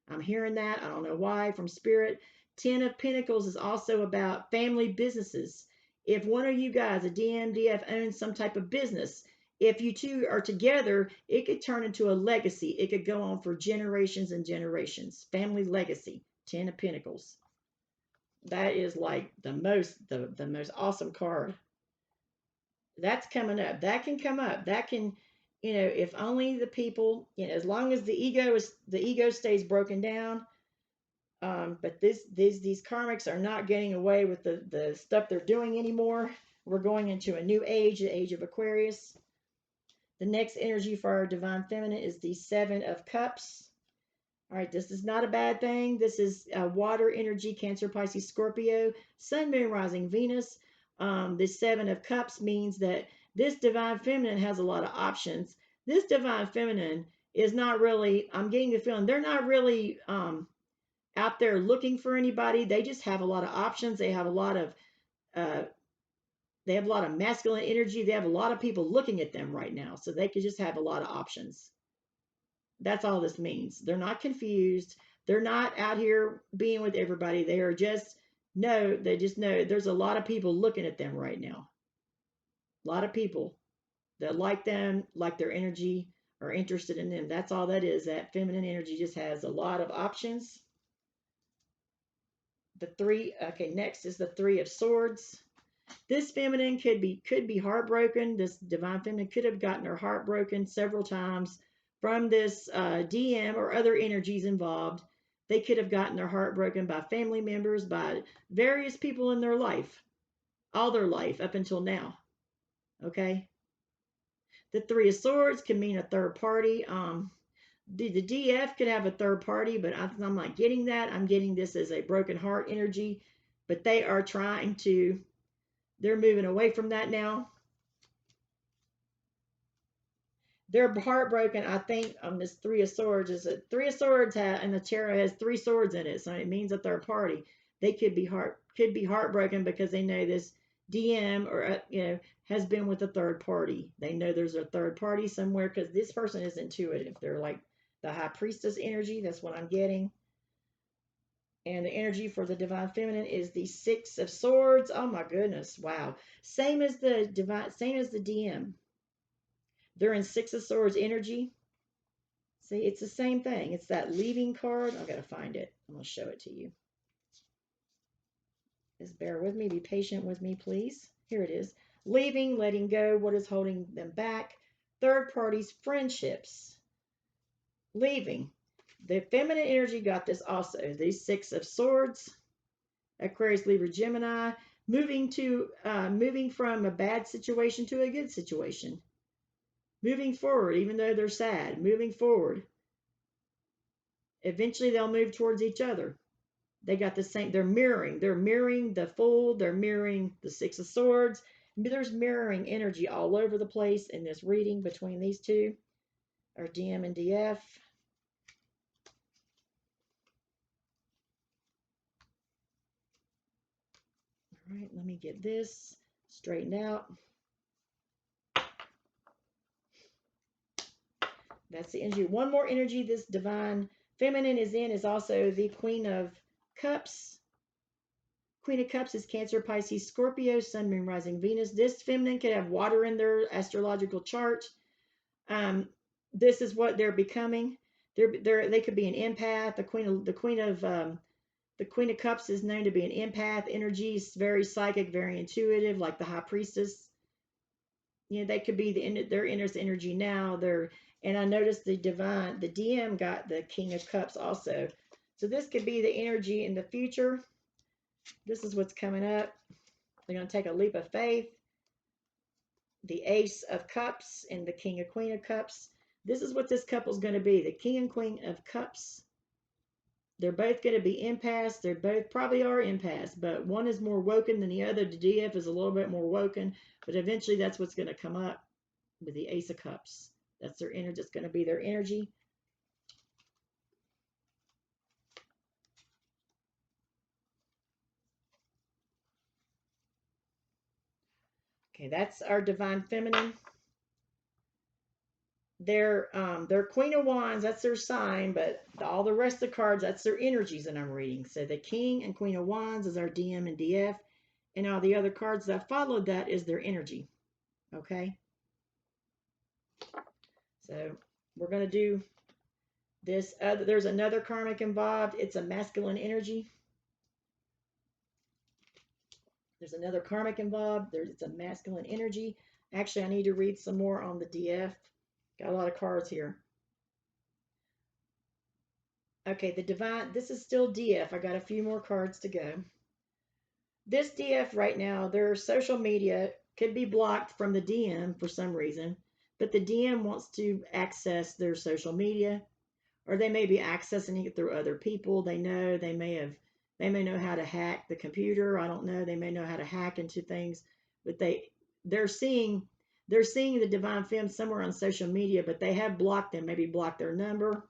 I'm hearing that. I don't know why, from Spirit. 10 of Pentacles is also about family businesses. If one of you guys, a DMDF, owns some type of business, if you two are together, it could turn into a legacy. It could go on for generations and generations. Family legacy, 10 of Pentacles. That is like the most awesome card. That's coming up. That can come up. That can, you know, if only the people, you know, as long as the ego stays broken down. But these karmics are not getting away with the stuff they're doing anymore. We're going into a new age, the age of Aquarius. The next energy for our Divine Feminine is the Seven of Cups. All right, this is not a bad thing. This is water energy, Cancer, Pisces, Scorpio, Sun, Moon, Rising, Venus. This Seven of Cups means that this Divine Feminine has a lot of options. This Divine Feminine is not really, I'm getting the feeling, they're not really out there looking for anybody. They just have a lot of options. They have a lot of masculine energy. They have a lot of people looking at them right now. So they could just have a lot of options. That's all this means. They're not confused. They're not out here being with everybody. They just know there's a lot of people looking at them right now. A lot of people that like them, like their energy, are interested in them. That's all that is. That feminine energy just has a lot of options. Next is the Three of Swords. This feminine could be heartbroken. This Divine Feminine could have gotten her heart broken several times from this DM or other energies involved. They could have gotten their heart broken by family members, by various people in their life, all their life up until now. Okay. The Three of Swords can mean a third party. The DF could have a third party, but I'm not getting that. I'm getting this as a broken heart energy, but they are they're moving away from that now. They're heartbroken. I think this Three of Swords is a Three of Swords and the tarot has three swords in it, so it means a third party. They could be heartbroken because they know this DM or has been with a third party. They know there's a third party somewhere because this person is intuitive. They're like the High Priestess energy. That's what I'm getting. And the energy for the Divine Feminine is the Six of Swords. Oh my goodness! Wow. Same as the DM. They're in Six of Swords energy. See, it's the same thing. It's that leaving card. I've got to find it. I'm going to show it to you. Just bear with me. Be patient with me, please. Here it is. Leaving, letting go, what is holding them back. Third parties, friendships. Leaving. The feminine energy got this also. These Six of Swords. Aquarius, Libra, Gemini. Moving from a bad situation to a good situation. Moving forward, even though they're sad. Moving forward. Eventually they'll move towards each other. They got the same, they're mirroring the Fool, they're mirroring the Six of Swords. There's mirroring energy all over the place in this reading between these two, or DM and DF. All right, let me get this straightened out. That's the energy. One more energy this Divine Feminine is in is also the Queen of Cups. Queen of Cups is Cancer, Pisces, Scorpio, Sun, Moon, Rising, Venus. This feminine could have water in their astrological chart. This is what they're becoming. They could be an empath. The Queen of Cups is known to be an empath. Energy is very psychic, very intuitive, like the High Priestess. They could be their inner energy now. And I noticed the DM got the King of Cups also. So this could be the energy in the future. This is what's coming up. They're going to take a leap of faith. The Ace of Cups and the King of Queen of Cups. This is what this couple is going to be. The King and Queen of Cups. They're both going to be empaths. They both probably are empaths, but one is more woken than the other. The DF is a little bit more woken, but eventually that's what's going to come up with the Ace of Cups. That's their energy. That's going to be their energy. Okay, that's our Divine Feminine. Their Queen of Wands, that's their sign, but all the rest of the cards, that's their energies that I'm reading. So the King and Queen of Wands is our DM and DF, and all the other cards that followed that is their energy. Okay? So we're going to do this. There's another karmic involved. It's a masculine energy. There's another karmic involved. It's a masculine energy. Actually, I need to read some more on the DF. Got a lot of cards here. Okay, the Divine, this is still DF. I got a few more cards to go. This DF right now, their social media could be blocked from the DM for some reason, but the DM wants to access their social media, or they may be accessing it through other people. They may know how to hack the computer. I don't know. They may know how to hack into things, but they're seeing the Divine Femme somewhere on social media, but they have blocked them. Maybe blocked their number,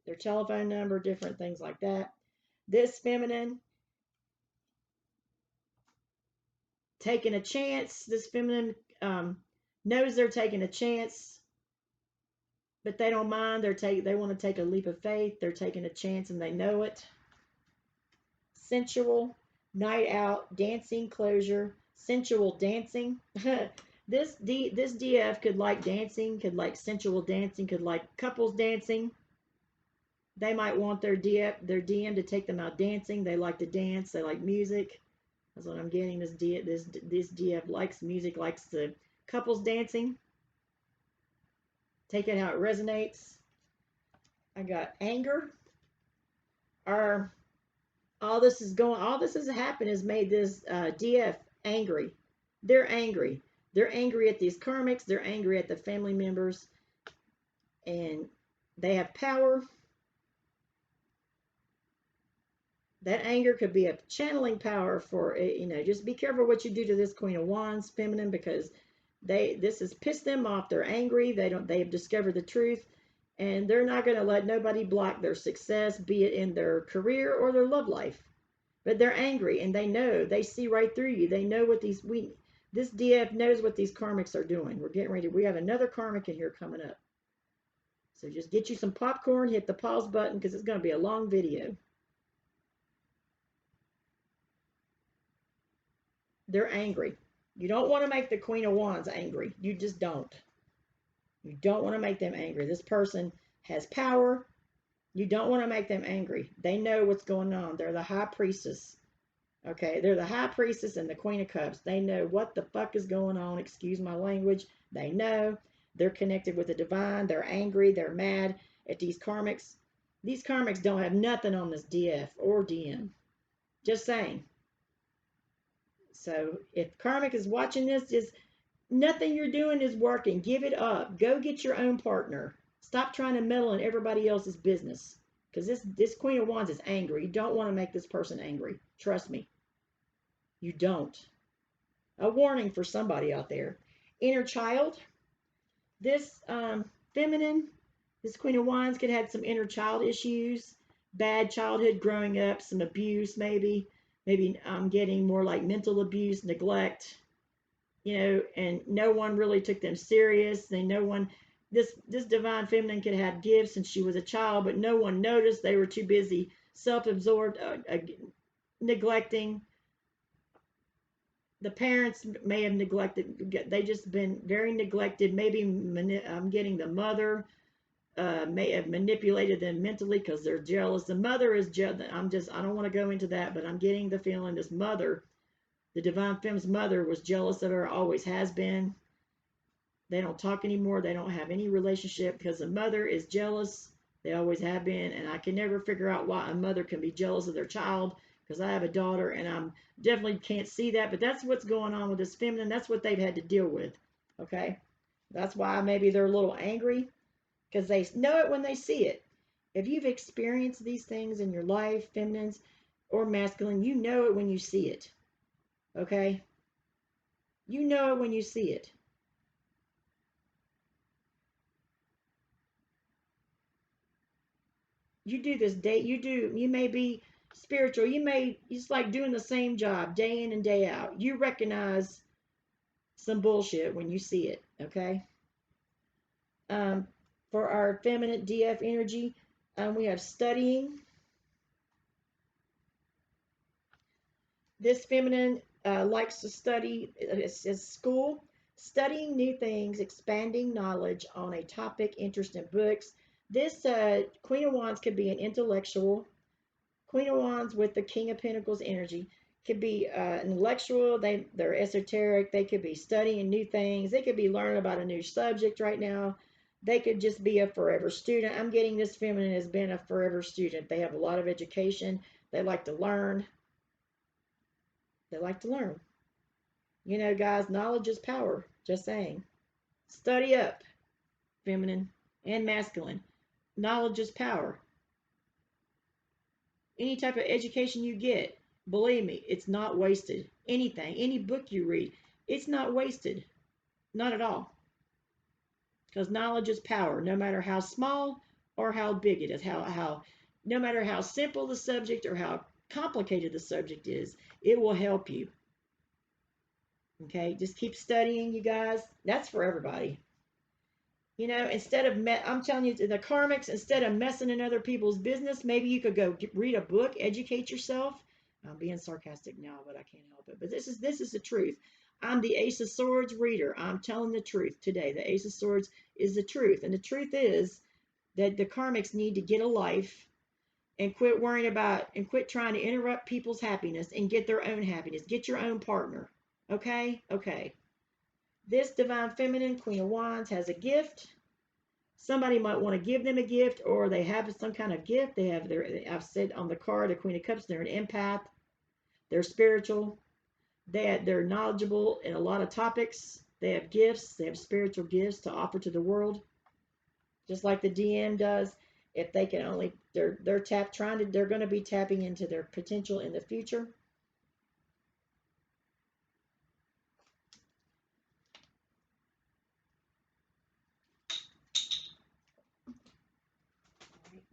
their telephone number, different things like that. This feminine taking a chance. This feminine knows they're taking a chance, but they don't mind. They want to take a leap of faith. They're taking a chance and they know it. Sensual, night out, dancing, closure, sensual dancing. This DF could like dancing, could like sensual dancing, could like couples dancing. They might want their DM to take them out dancing. They like to dance. They like music. That's what I'm getting. This DF likes music, likes the couples dancing. Take it how it resonates. I got anger. All this has happened has made this DF angry. They're angry. They're angry at these karmics. They're angry at the family members. And they have power. That anger could be a channeling power for, just be careful what you do to this Queen of Wands feminine, because This has pissed them off. They're angry. They have discovered the truth, and they're not going to let nobody block their success, be it in their career or their love life. But they're angry, and they see right through you. They know what this DF knows what these karmics are doing. We're getting ready. We have another karmic in here coming up. So just get you some popcorn, hit the pause button, because it's going to be a long video. They're angry. You don't want to make the Queen of Wands angry. You just don't. You don't want to make them angry. This person has power. You don't want to make them angry. They know what's going on. They're the High Priestess. Okay, they're the High Priestess and the Queen of Cups. They know what the fuck is going on. Excuse my language. They know. They're connected with the divine. They're angry. They're mad at these karmics. These karmics don't have nothing on this DF or DM. Just saying. So if karmic is watching this, just nothing you're doing is working. Give it up. Go get your own partner. Stop trying to meddle in everybody else's business. Because this Queen of Wands is angry. You don't want to make this person angry. Trust me. You don't. A warning for somebody out there. Inner child. This feminine, this Queen of Wands could have some inner child issues. Bad childhood growing up. Some abuse maybe. Maybe I'm getting more like mental abuse, neglect. And no one really took them serious. This divine feminine could have gifts since she was a child, but no one noticed. They were too busy, self-absorbed, neglecting. The parents may have neglected. They just been very neglected. Maybe I'm getting the mother may have manipulated them mentally because they're jealous. The mother is jealous. I don't want to go into that, but I'm getting the feeling this mother, the divine femme's mother, was jealous of her, always has been. They don't talk anymore. They don't have any relationship because the mother is jealous. They always have been. And I can never figure out why a mother can be jealous of their child, because I have a daughter and I'm definitely can't see that. But that's what's going on with this feminine. That's what they've had to deal with. Okay. That's why maybe they're a little angry, because they know it when they see it. If you've experienced these things in your life, feminines or masculine, you know it when you see it. Okay. You know it when you see it. You do this day, you may be spiritual, it's like doing the same job day in and day out. You recognize some bullshit when you see it. Okay. For our feminine DF energy, we have studying. This feminine likes to study. It says school, studying new things, expanding knowledge on a topic, interest in books. This Queen of Wands could be an intellectual. Queen of Wands with the King of Pentacles energy could be intellectual. They're esoteric. They could be studying new things. They could be learning about a new subject right now. They could just be a forever student. I'm getting this feminine has been a forever student. They have a lot of education. They like to learn. They like to learn. Guys, knowledge is power. Just saying. Study up, feminine and masculine. Knowledge is power. Any type of education you get, believe me, it's not wasted. Anything, any book you read, it's not wasted. Not at all. Because knowledge is power, no matter how small or how big it is, no matter how simple the subject or how complicated the subject is, it will help you. Okay, just keep studying, you guys. That's for everybody. Instead of, I'm telling you, the karmics, instead of messing in other people's business, maybe you could go read a book, educate yourself. I'm being sarcastic now, but I can't help it. But this is the truth. I'm the Ace of Swords reader. I'm telling the truth today. The Ace of Swords is the truth. And the truth is that the karmics need to get a life and quit worrying about and quit trying to interrupt people's happiness and get their own happiness. Get your own partner. Okay? Okay. This divine feminine, Queen of Wands, has a gift. Somebody might want to give them a gift, or they have some kind of gift. I've said on the card, the Queen of Cups, they're an empath. They're spiritual. They're knowledgeable in a lot of topics. They have gifts. They have spiritual gifts to offer to the world. Just like the DM does. If they can only, they're going to be tapping into their potential in the future.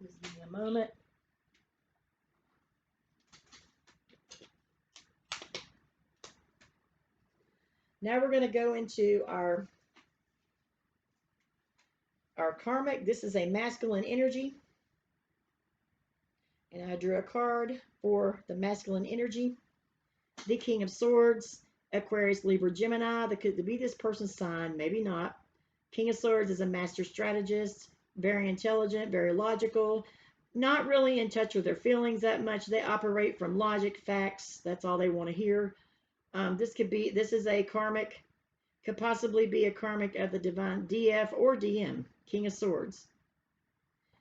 Just give me a moment. Now we're going to go into our karmic. This is a masculine energy. And I drew a card for the masculine energy. The King of Swords, Aquarius, Libra, Gemini. That could be this person's sign, maybe not. King of Swords is a master strategist, very intelligent, very logical, not really in touch with their feelings that much. They operate from logic, facts. That's all they want to hear. This is a karmic, could possibly be a karmic of the divine DF or DM, King of Swords.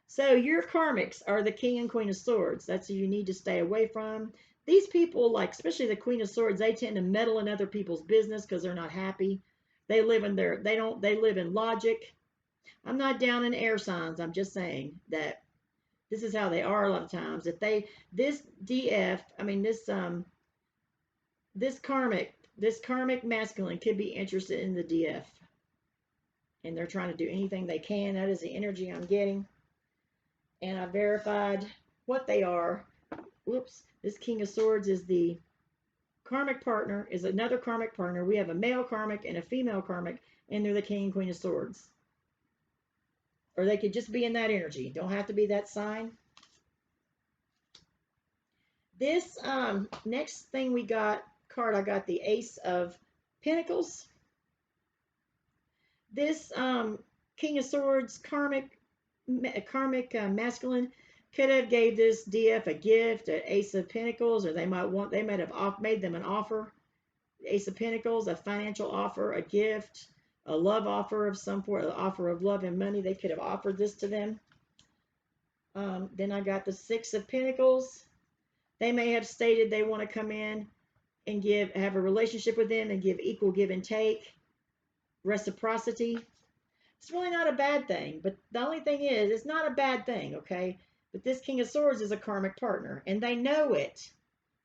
So your karmics are the King and Queen of Swords. That's who you need to stay away from. These people, like especially the Queen of Swords, they tend to meddle in other people's business because they're not happy. They live in they live in logic. I'm not down in air signs. I'm just saying that this is how they are a lot of times. If this DF, I mean this karmic masculine could be interested in the DF. And they're trying to do anything they can. That is the energy I'm getting. And I verified what they are. Whoops. This King of Swords is the karmic partner, is another karmic partner. We have a male karmic and a female karmic, and they're the King and Queen of Swords. Or they could just be in that energy. Don't have to be that sign. This next thing we got, card, I got the Ace of Pentacles. This King of Swords karmic masculine could have gave this DF a gift, an Ace of Pentacles, or they might have made them an offer. Ace of Pentacles, a financial offer, a gift, a love offer of some sort, an offer of love and money. They could have offered this to them. Then I got the Six of Pentacles. They may have stated they want to come in and have a relationship with them and give equal give and take, reciprocity. It's really not a bad thing, but the only thing is, it's not a bad thing, okay? But this King of Swords is a karmic partner, and they know it.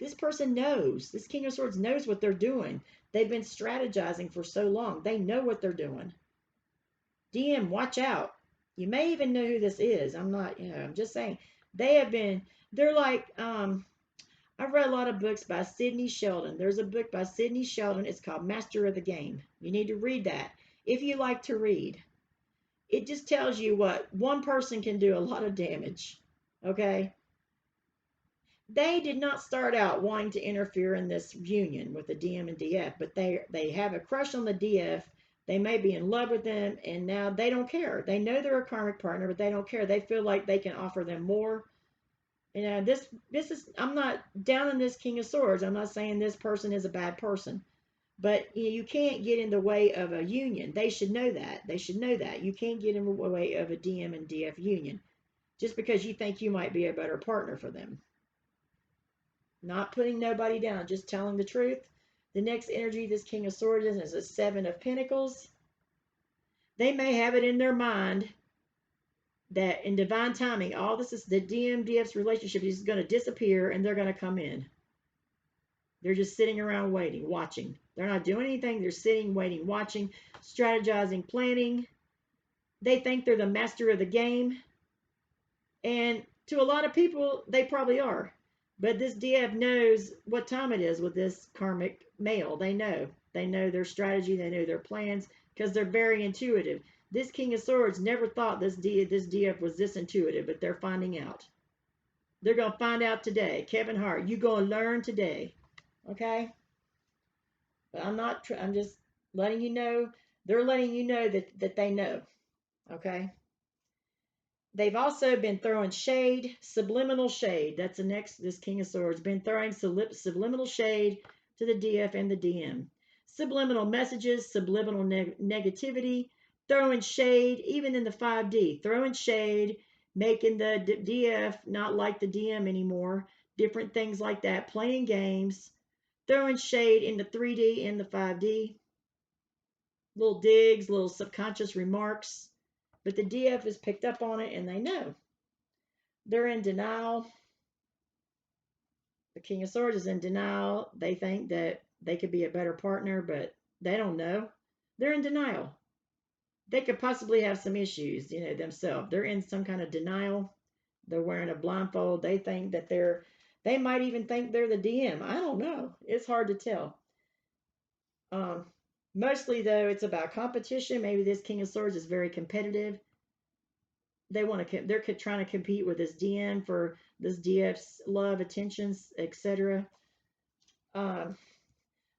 This person knows. This King of Swords knows what they're doing. They've been strategizing for so long. They know what they're doing. DM, watch out. You may even know who this is. I'm not, I'm just saying. They're like, I've read a lot of books by Sidney Sheldon. There's a book by Sidney Sheldon. It's called Master of the Game. You need to read that if you like to read. It just tells you what one person can do a lot of damage. Okay? They did not start out wanting to interfere in this union with the DM and DF, but they have a crush on the DF. They may be in love with them, and now they don't care. They know they're a karmic partner, but they don't care. They feel like they can offer them more. This is, I'm not down on this King of Swords. I'm not saying this person is a bad person. But you can't get in the way of a union. They should know that. They should know that. You can't get in the way of a DM and DF union just because you think you might be a better partner for them. Not putting nobody down, just telling the truth. The next energy this King of Swords is a Seven of Pentacles. They may have it in their mind that in divine timing, all this is the DM-DF's relationship is going to disappear and they're going to come in. They're just sitting around waiting, watching. They're not doing anything. They're sitting, waiting, watching, strategizing, planning. They think they're the master of the game. And to a lot of people, they probably are. But this DF knows what time it is with this karmic male. They know. They know their strategy. They know their plans because they're very intuitive. This King of Swords never thought this DF was this intuitive, but they're finding out. They're going to find out today. Kevin Hart, you're going to learn today. Okay? But I'm just letting you know. They're letting you know that they know. Okay? They've also been throwing shade, subliminal shade. That's the next, this King of Swords, been throwing subliminal shade to the DF and the DM. Subliminal messages, subliminal negativity, throwing shade, even in the 5D, throwing shade, making the DF not like the DM anymore, different things like that, playing games, throwing shade in the 3D and the 5D, little digs, little subconscious remarks. But the DF has picked up on it and they know. They're in denial. The King of Swords is in denial. They think that they could be a better partner, but they don't know. They're in denial. They could possibly have some issues, themselves. They're in some kind of denial. They're wearing a blindfold. They think that they might even think they're the DM. I don't know. It's hard to tell. Um, Mostly though, it's about competition. Maybe this King of Swords is very competitive. They're trying to compete with this DM for this DF's love, attentions, etc. Um,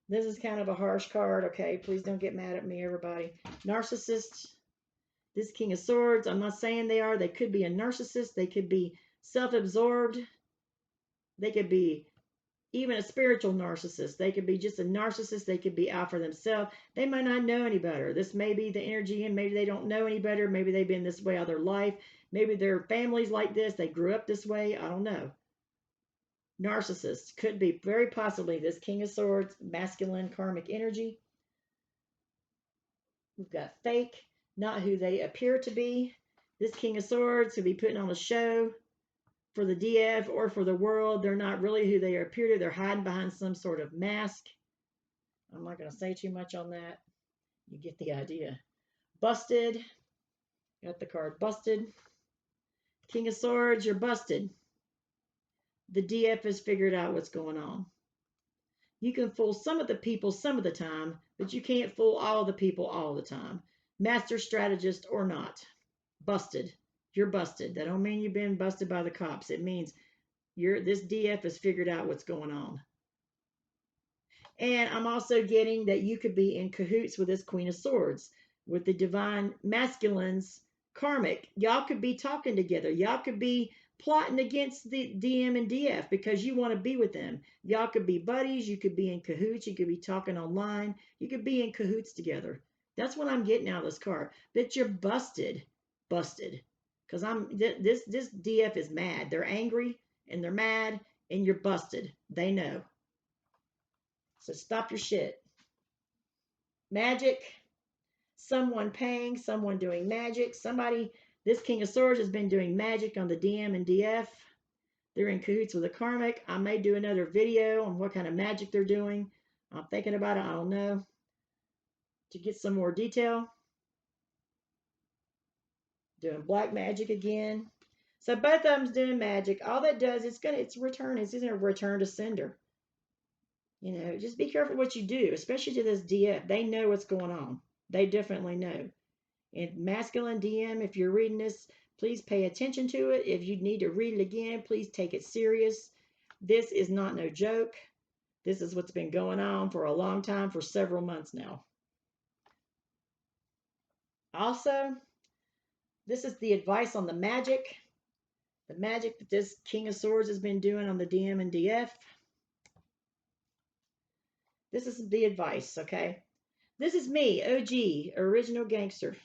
this is kind of a harsh card. Okay, please don't get mad at me, everybody. Narcissist. This King of Swords. I'm not saying they are. They could be a narcissist. They could be self-absorbed. They could be even a spiritual narcissist. They could be just a narcissist. They could be out for themselves. They might not know any better. This may be the energy, and maybe they don't know any better. Maybe they've been this way all their life. Maybe their family's like this. They grew up this way. I don't know. Narcissist could be very possibly this King of Swords, masculine karmic energy. We've got fake, not who they appear to be. This King of Swords could be putting on a show for the DF or for the world. They're not really who they appear to. They're hiding behind some sort of mask. I'm not going to say too much on that. You get the idea. Busted. Got the card busted. King of Swords, you're busted. The DF has figured out what's going on. You can fool some of the people some of the time, but you can't fool all the people all the time. Master strategist or not. Busted. You're busted. That don't mean you've been busted by the cops. It means this DF has figured out what's going on. And I'm also getting that you could be in cahoots with this Queen of Swords, with the divine masculines, karmic. Y'all could be talking together. Y'all could be plotting against the DM and DF because you want to be with them. Y'all could be buddies. You could be in cahoots. You could be talking online. You could be in cahoots together. That's what I'm getting out of this card. That you're busted. Busted. Because this DF is mad. They're angry and they're mad and you're busted. They know. So stop your shit. Magic, someone paying, someone doing magic. This King of Swords has been doing magic on the DM and DF. They're in cahoots with a karmic. I may do another video on what kind of magic they're doing. I'm thinking about it. I don't know. To get some more detail. Doing black magic again. So both of them's doing magic. All that does, it's going to return to sender. You know, just be careful what you do, especially to this DF. They know what's going on. They definitely know. And masculine DM, if you're reading this, please pay attention to it. If you need to read it again, please take it serious. This is not no joke. This is what's been going on for a long time, for several months now. Also, this is the advice on the magic. The magic that this King of Swords has been doing on the DM and DF. This is the advice, okay? This is me, OG, original gangster.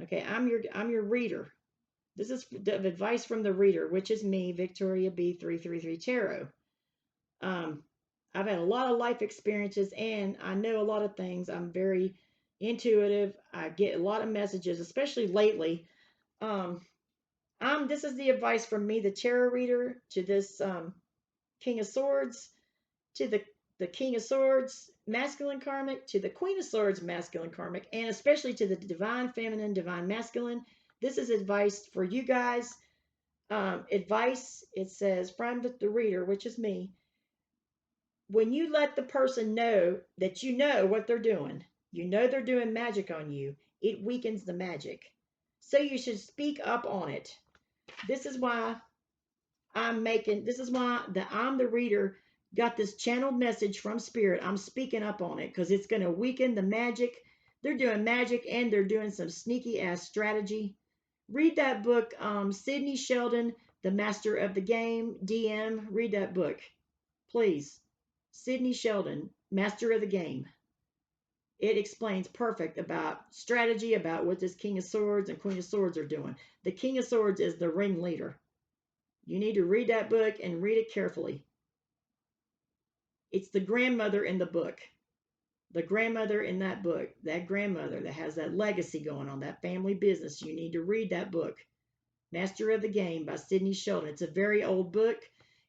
Okay, I'm your reader. This is the advice from the reader, which is me, Victoria B333 Tarot. I've had a lot of life experiences and I know a lot of things. I'm very intuitive. I get a lot of messages, especially lately. This is the advice from me, the tarot reader, to this King of Swords, to the King of Swords, masculine karmic, to the Queen of Swords, masculine karmic, and especially to the divine feminine, divine masculine. This is advice for you guys. Advice, it says, from the reader, which is me. When you let the person know that you know what they're doing, you know they're doing magic on you, it weakens the magic. So you should speak up on it. This is why I'm the reader, got this channeled message from Spirit. I'm speaking up on it because it's going to weaken the magic. They're doing magic and they're doing some sneaky ass strategy. Read that book, Sidney Sheldon, The Master of the Game, DM. Read that book, please. Sidney Sheldon, Master of the Game. It explains perfect about strategy, about what this King of Swords and Queen of Swords are doing. The King of Swords is the ringleader. You need to read that book and read it carefully. It's the grandmother in the book. The grandmother in that book, that grandmother that has that legacy going on, that family business. You need to read that book. Master of the Game by Sidney Sheldon. It's a very old book.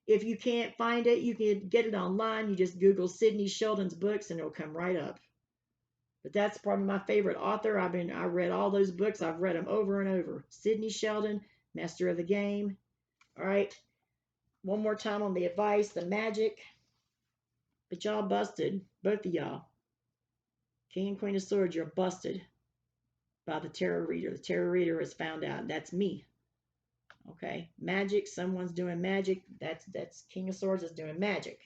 If you can't find it, you can get it online. You just Google Sidney Sheldon's books and it'll come right up. But that's probably my favorite author. I read all those books. I've read them over and over. Sidney Sheldon, Master of the Game. All right. One more time on the advice, the magic. But y'all busted, both of y'all. King and Queen of Swords, you're busted by the tarot reader. The tarot reader has found out. That's me. Okay. Magic, someone's doing magic. That's King of Swords is doing magic.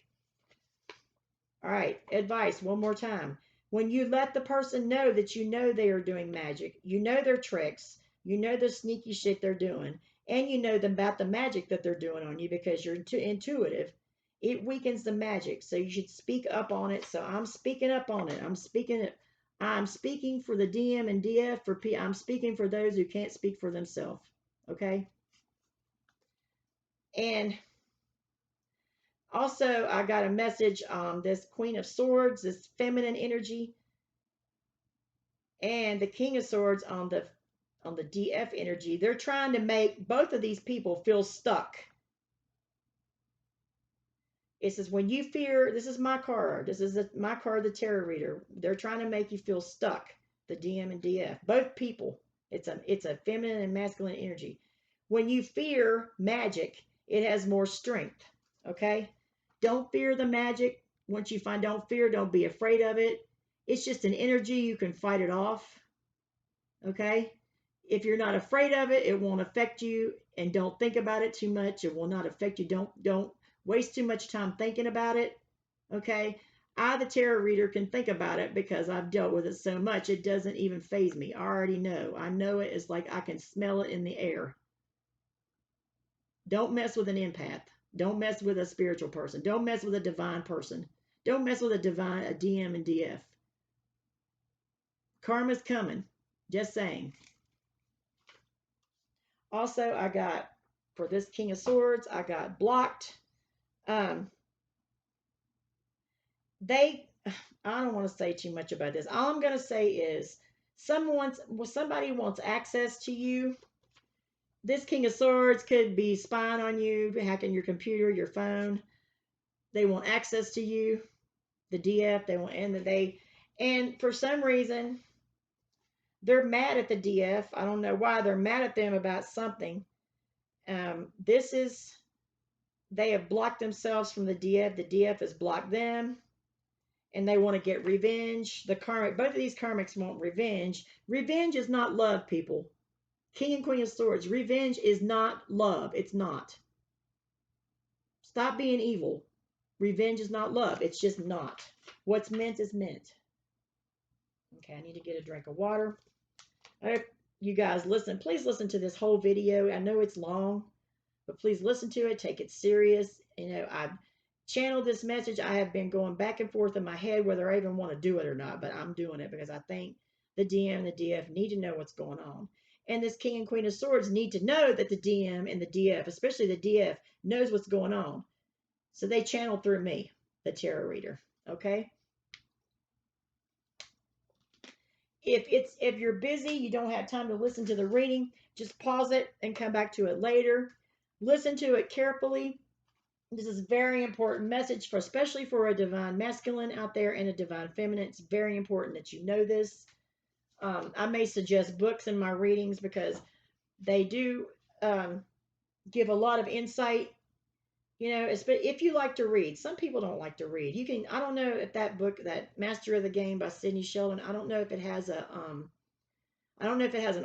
All right. Advice, one more time. When you let the person know that you know they are doing magic, you know their tricks, you know the sneaky shit they're doing, and you know them about the magic that they're doing on you because you're intuitive, it weakens the magic. So you should speak up on it. So I'm speaking up on it. I'm speaking for the DM and DF for P. I'm speaking for those who can't speak for themselves. Okay. And also, I got a message on this Queen of Swords, this feminine energy, and the King of Swords on the DF energy. They're trying to make both of these people feel stuck. It says when you fear, this is my card. This is my card, the tarot reader. They're trying to make you feel stuck. The DM and DF, both people. It's a feminine and masculine energy. When you fear magic, it has more strength. Okay, don't fear the magic. Once you find, don't fear, don't be afraid of it. It's just an energy. You can fight it off. Okay, if you're not afraid of it, it won't affect you. And don't think about it too much. It will not affect you. Don't waste too much time thinking about it. Okay, I, the tarot reader, can think about it because I've dealt with it so much. It doesn't even faze me. I already know. I know it is like I can smell it in the air. Don't mess with an empath. Don't mess with a spiritual person. Don't mess with a divine person. Don't mess with a DM and DF. Karma's coming. Just saying. Also, I got, for this King of Swords, I got blocked. I don't want to say too much about this. All I'm going to say is somebody wants access to you. This King of Swords could be spying on you, hacking your computer, your phone. They want access to you. The DF, they want, and for some reason, they're mad at the DF. I don't know why. They're mad at them about something. They have blocked themselves from the DF. The DF has blocked them, and they want to get revenge. Both of these karmics want revenge. Revenge is not love, people. King and Queen of Swords. Revenge is not love. It's not. Stop being evil. Revenge is not love. It's just not. What's meant is meant. Okay, I need to get a drink of water. I hope you guys listen. Please listen to this whole video. I know it's long, but please listen to it. Take it serious. You know, I've channeled this message. I have been going back and forth in my head whether I even want to do it or not, but I'm doing it because I think the DM and the DF need to know what's going on. And this King and Queen of Swords need to know that the DM and the DF, especially the DF, knows what's going on. So they channel through me, the tarot reader. Okay? If you're busy, you don't have time to listen to the reading, just pause it and come back to it later. Listen to it carefully. This is a very important message, especially for a divine masculine out there and a divine feminine. It's very important that you know this. I may suggest books in my readings because they do give a lot of insight. You know, if you like to read, some people don't like to read. You can, I don't know if that book, that Master of the Game by Sidney Sheldon, I don't know if it has an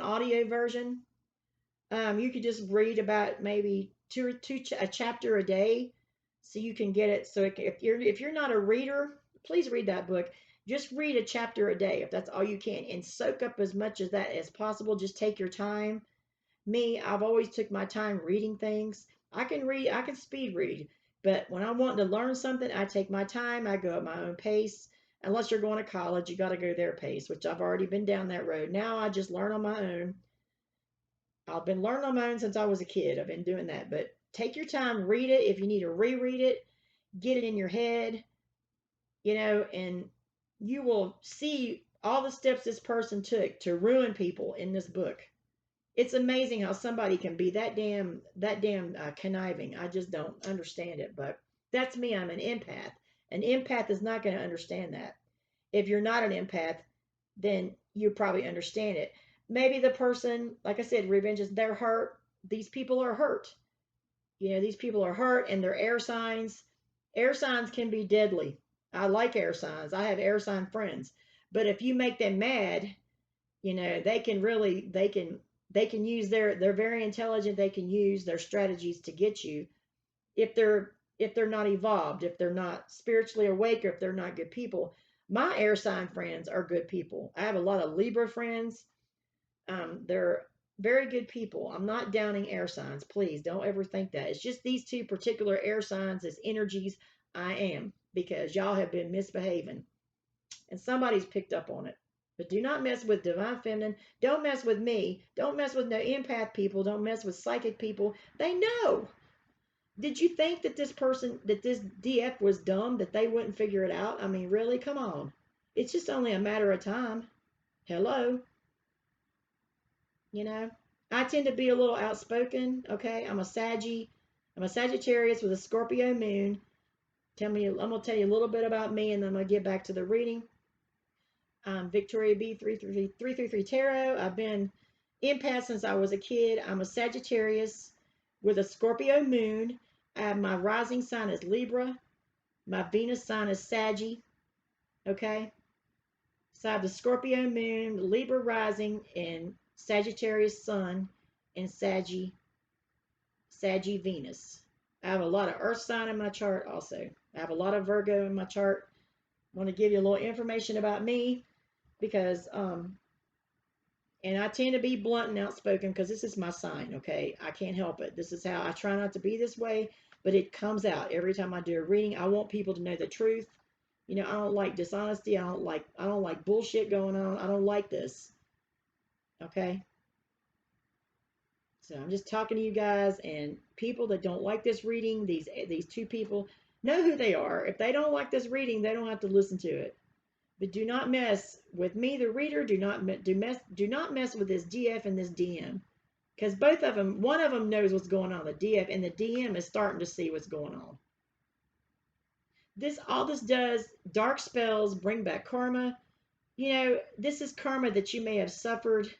audio version. You could just read about maybe a chapter a day, so you can get it. So if you're not a reader, please read that book. Just read a chapter a day if that's all you can, and soak up as much of that as possible. Just take your time. Me, I've always took my time reading things. I can speed read, but when I want to learn something, I take my time. I go at my own pace. Unless you're going to college, you got to go their pace, which I've already been down that road. Now I just learn on my own. I've been learning on my own since I was a kid. I've been doing that, but take your time, read it. If you need to reread it, get it in your head, you know, and you will see all the steps this person took to ruin people in this book. It's amazing how somebody can be that damn conniving. I just don't understand it, but that's me. I'm an empath. An empath is not going to understand that. If you're not an empath, then you probably understand it. Maybe the person, like I said, revenge is, they're hurt. These people are hurt. These people are hurt and they're air signs. Air signs can be deadly. I like air signs. I have air sign friends. But if you make them mad, they can really they can use they're very intelligent. They can use their strategies to get you if they're not evolved, if they're not spiritually awake, or if they're not good people. My air sign friends are good people. I have a lot of Libra friends. They're very good people. I'm not downing air signs. Please don't ever think that. It's just these two particular air signs as energies I am, because y'all have been misbehaving and somebody's picked up on it. But do not mess with divine feminine. Don't mess with me. Don't mess with no empath people. Don't mess with psychic people. They know. Did you think that this DF was dumb, that they wouldn't figure it out? I mean, really? Come on. It's just only a matter of time. Hello? You know? I tend to be a little outspoken, okay? I'm a Sagittarius with a Scorpio moon. I'm going to tell you a little bit about me, and then I'm going to get back to the reading. Victoria B 333 Tarot. I've been empath since I was a kid. I'm a Sagittarius with a Scorpio moon. My rising sign is Libra. My Venus sign is Saggy. Okay. So I have the Scorpio moon, Libra rising, and Sagittarius sun, and Saggy Venus. I have a lot of Earth sign in my chart also. I have a lot of Virgo in my chart. I want to give you a little information about me because and I tend to be blunt and outspoken because this is my sign, okay? I can't help it. This is how I try not to be this way, but it comes out every time I do a reading. I want people to know the truth. I don't like dishonesty. I don't like bullshit going on. I don't like this. Okay? So I'm just talking to you guys, and people that don't like this reading, these two people, know who they are. If they don't like this reading, they don't have to listen to it. But do not mess with me, the reader. Do not mess with this DF and this DM, because both of them, one of them knows what's going on, the DF, and the DM is starting to see what's going on. All this does, dark spells bring back karma. This is karma that you may have suffered.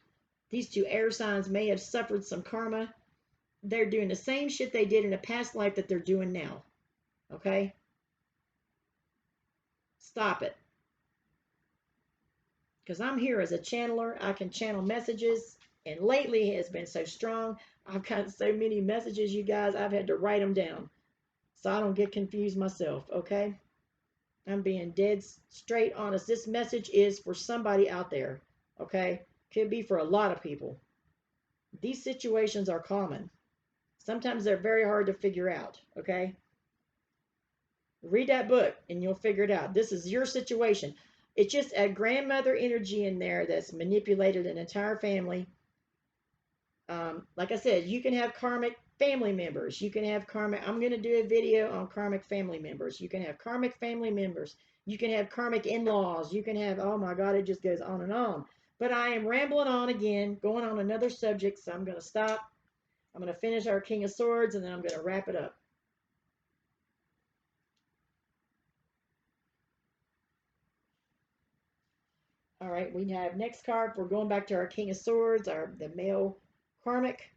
These two air signs may have suffered some karma. They're doing the same shit they did in a past life that they're doing now. Okay? Stop it. Because I'm here as a channeler. I can channel messages, and lately it has been so strong. I've got so many messages, you guys, I've had to write them down so I don't get confused myself. Okay? I'm being dead straight honest. This message is for somebody out there. Okay? Could be for a lot of people. These situations are common. Sometimes they're very hard to figure out. Okay? Read that book and you'll figure it out. This is your situation. It's just a grandmother energy in there that's manipulated an entire family. Like I said, you can have karmic family members. You can have karmic. I'm going to do a video on karmic family members. You can have karmic family members. You can have karmic in-laws. You can have, oh my God, it just goes on and on. But I am rambling on again, going on another subject, so I'm going to stop. I'm going to finish our King of Swords, and then I'm going to wrap it up. All right, we have next card. We're going back to our King of Swords, the male karmic.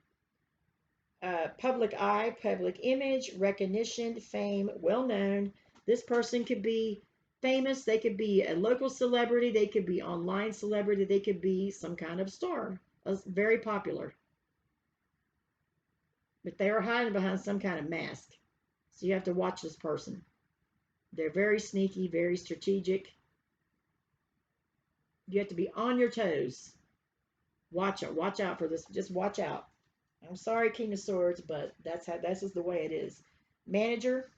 Public eye, public image, recognition, fame, well known. This person could be famous. They could be a local celebrity. They could be online celebrity. They could be some kind of star, very popular. But they are hiding behind some kind of mask. So you have to watch this person. They're very sneaky, very strategic. You have to be on your toes. Watch out for this. Just watch out. I'm sorry, King of Swords, but this is the way it is. Manager.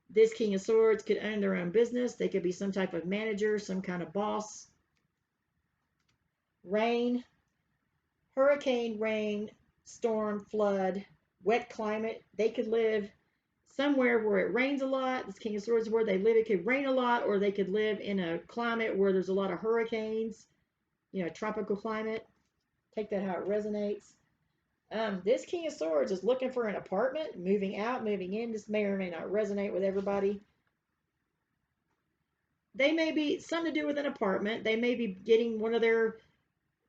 This King of Swords could own their own business. They could be some type of manager, some kind of boss. Rain. Hurricane, rain, storm, flood, wet climate. They could live somewhere where it rains a lot. This King of Swords, where they live, it could rain a lot, or they could live in a climate where there's a lot of hurricanes, tropical climate. Take that how it resonates. This King of Swords is looking for an apartment, moving out, moving in. This may or may not resonate with everybody. They may be something to do with an apartment. They may be getting one of their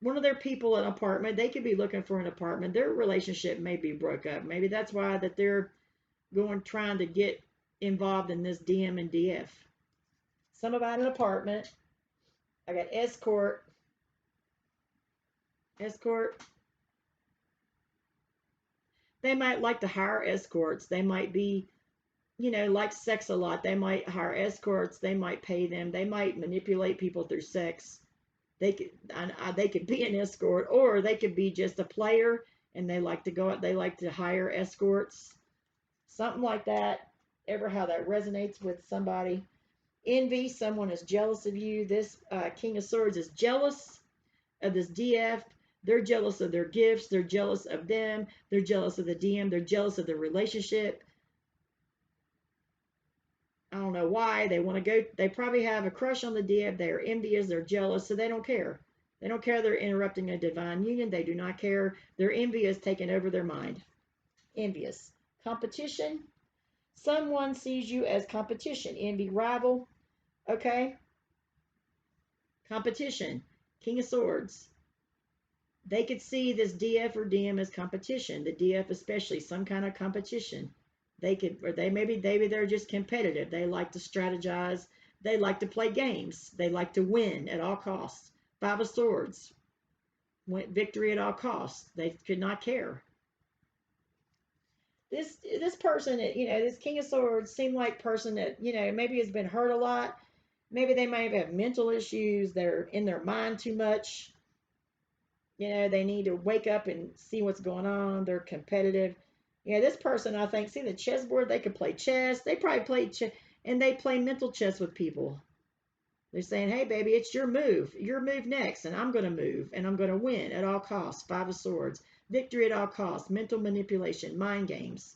one of their people an apartment. They could be looking for an apartment. Their relationship may be broke up. Maybe that's why that they're going trying to get involved in this DM and DF. Some about an apartment. I got escort. Escort. They might like to hire escorts. They might be, like sex a lot. They might hire escorts. They might pay them. They might manipulate people through sex. They could be an escort, or they could be just a player and they like to go out. They like to hire escorts, something like that. Ever how that resonates with somebody. Envy. Someone is jealous of you. This King of Swords is jealous of this DF. They're jealous of their gifts. They're jealous of them. They're jealous of the DM. They're jealous of the relationship. I don't know why. They want to go. They probably have a crush on the DM. They are envious. They're jealous. So they don't care. They don't care they're interrupting a divine union. They do not care. Their envy is taking over their mind. Envious. Competition. Someone sees you as competition. Envy, rival. Okay. Competition. King of Swords. They could see this DF or DM as competition. The DF especially, some kind of competition. They could, or maybe they're just competitive. They like to strategize. They like to play games. They like to win at all costs. Five of Swords. Victory at all costs. They could not care. This person, this King of Swords seemed like person that, maybe has been hurt a lot. Maybe they may have mental issues. They're in their mind too much. They need to wake up and see what's going on. They're competitive. This person, I think, see the chessboard, they could play chess. They probably play chess, and they play mental chess with people. They're saying, hey, baby, it's your move. Your move next, and I'm going to move, and I'm going to win at all costs. Five of Swords. Victory at all costs. Mental manipulation. Mind games.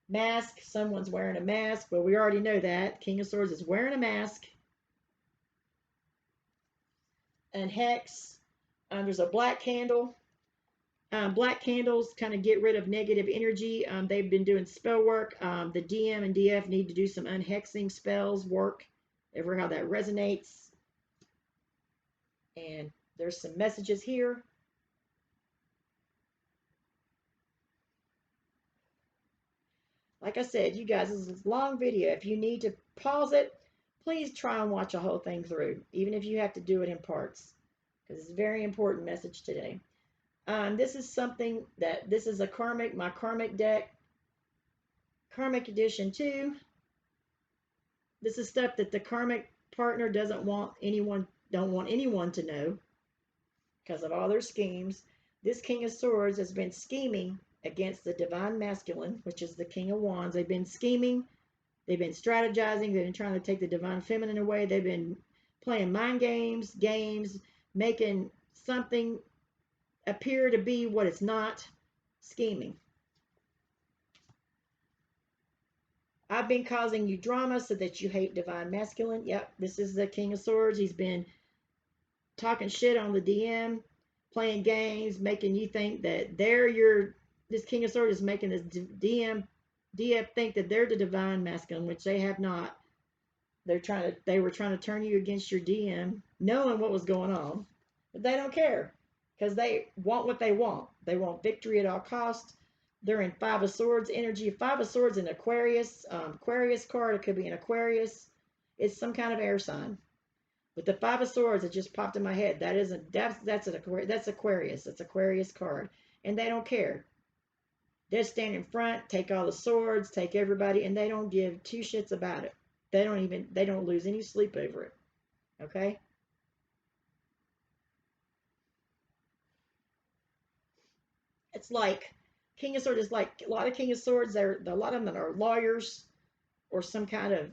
Mask. Someone's wearing a mask. Well, we already know that. King of Swords is wearing a mask. And Hex. There's a black candle. Black candles kind of get rid of negative energy. They've been doing spell work. The DM and DF need to do some unhexing spells work. Ever how that resonates. And there's some messages here. Like I said, you guys, this is a long video. If you need to pause it, please try and watch the whole thing through, even if you have to do it in parts, because it's a very important message today. This is something that, this is my karmic deck, karmic edition 2. This is stuff that the karmic partner don't want anyone to know because of all their schemes. This King of Swords has been scheming against the divine masculine, which is the King of Wands. They've been scheming. They've been strategizing. They've been trying to take the divine feminine away. They've been playing mind games, making something appear to be what it's not, scheming. I've been causing you drama so that you hate divine masculine. Yep, this is the King of Swords. He's been talking shit on the DM, playing games, making you think that this King of Swords is making this DF think that they're the divine masculine, which they have not. They were trying to turn you against your DM, knowing what was going on, but they don't care because they want what they want. They want victory at all costs. They're in Five of Swords energy. Five of Swords in Aquarius. Aquarius card. It could be an Aquarius. It's some kind of air sign. With the Five of Swords, it just popped in my head. That's Aquarius. That's Aquarius card, and they don't care. They stand in front, take all the swords, take everybody, and they don't give two shits about it. They don't lose any sleep over it. Okay. It's like King of Swords is like a lot of King of Swords. A lot of them are lawyers or some kind of,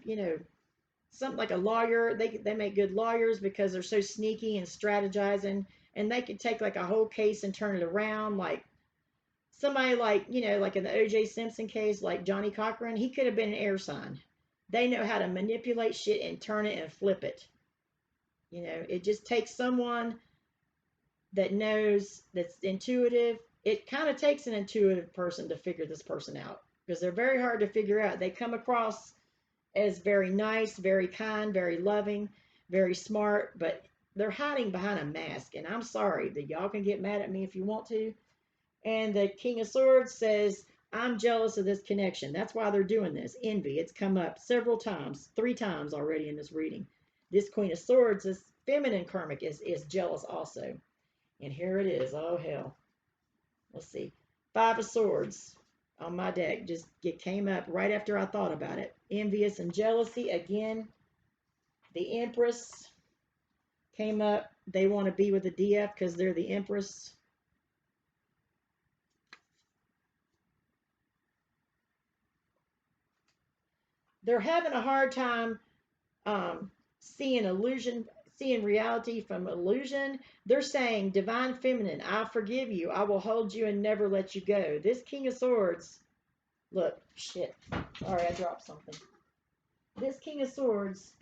something like a lawyer. They make good lawyers because they're so sneaky and strategizing, and they could take like a whole case and turn it around. Like somebody like, like in the O.J. Simpson case, like Johnny Cochran, he could have been an air sign. They know how to manipulate shit and turn it and flip it. It just takes someone that knows, that's intuitive. It kind of takes an intuitive person to figure this person out because they're very hard to figure out. They come across as very nice, very kind, very loving, very smart, but they're hiding behind a mask. And I'm sorry that y'all can get mad at me if you want to. And the King of Swords says, I'm jealous of this connection. That's why they're doing this. Envy. It's come up several times, 3 times already in this reading. This Queen of Swords, this feminine karmic, is jealous also. And here it is. Oh, hell. Let's see. 5 of Swords on my deck. It came up right after I thought about it. Envious and jealousy. Again, the Empress came up. They want to be with the DF because they're the Empress. They're having a hard time seeing reality from illusion. They're saying, divine feminine, I forgive you. I will hold you and never let you go. This King of Swords, look, shit. Sorry, I dropped something. This King of Swords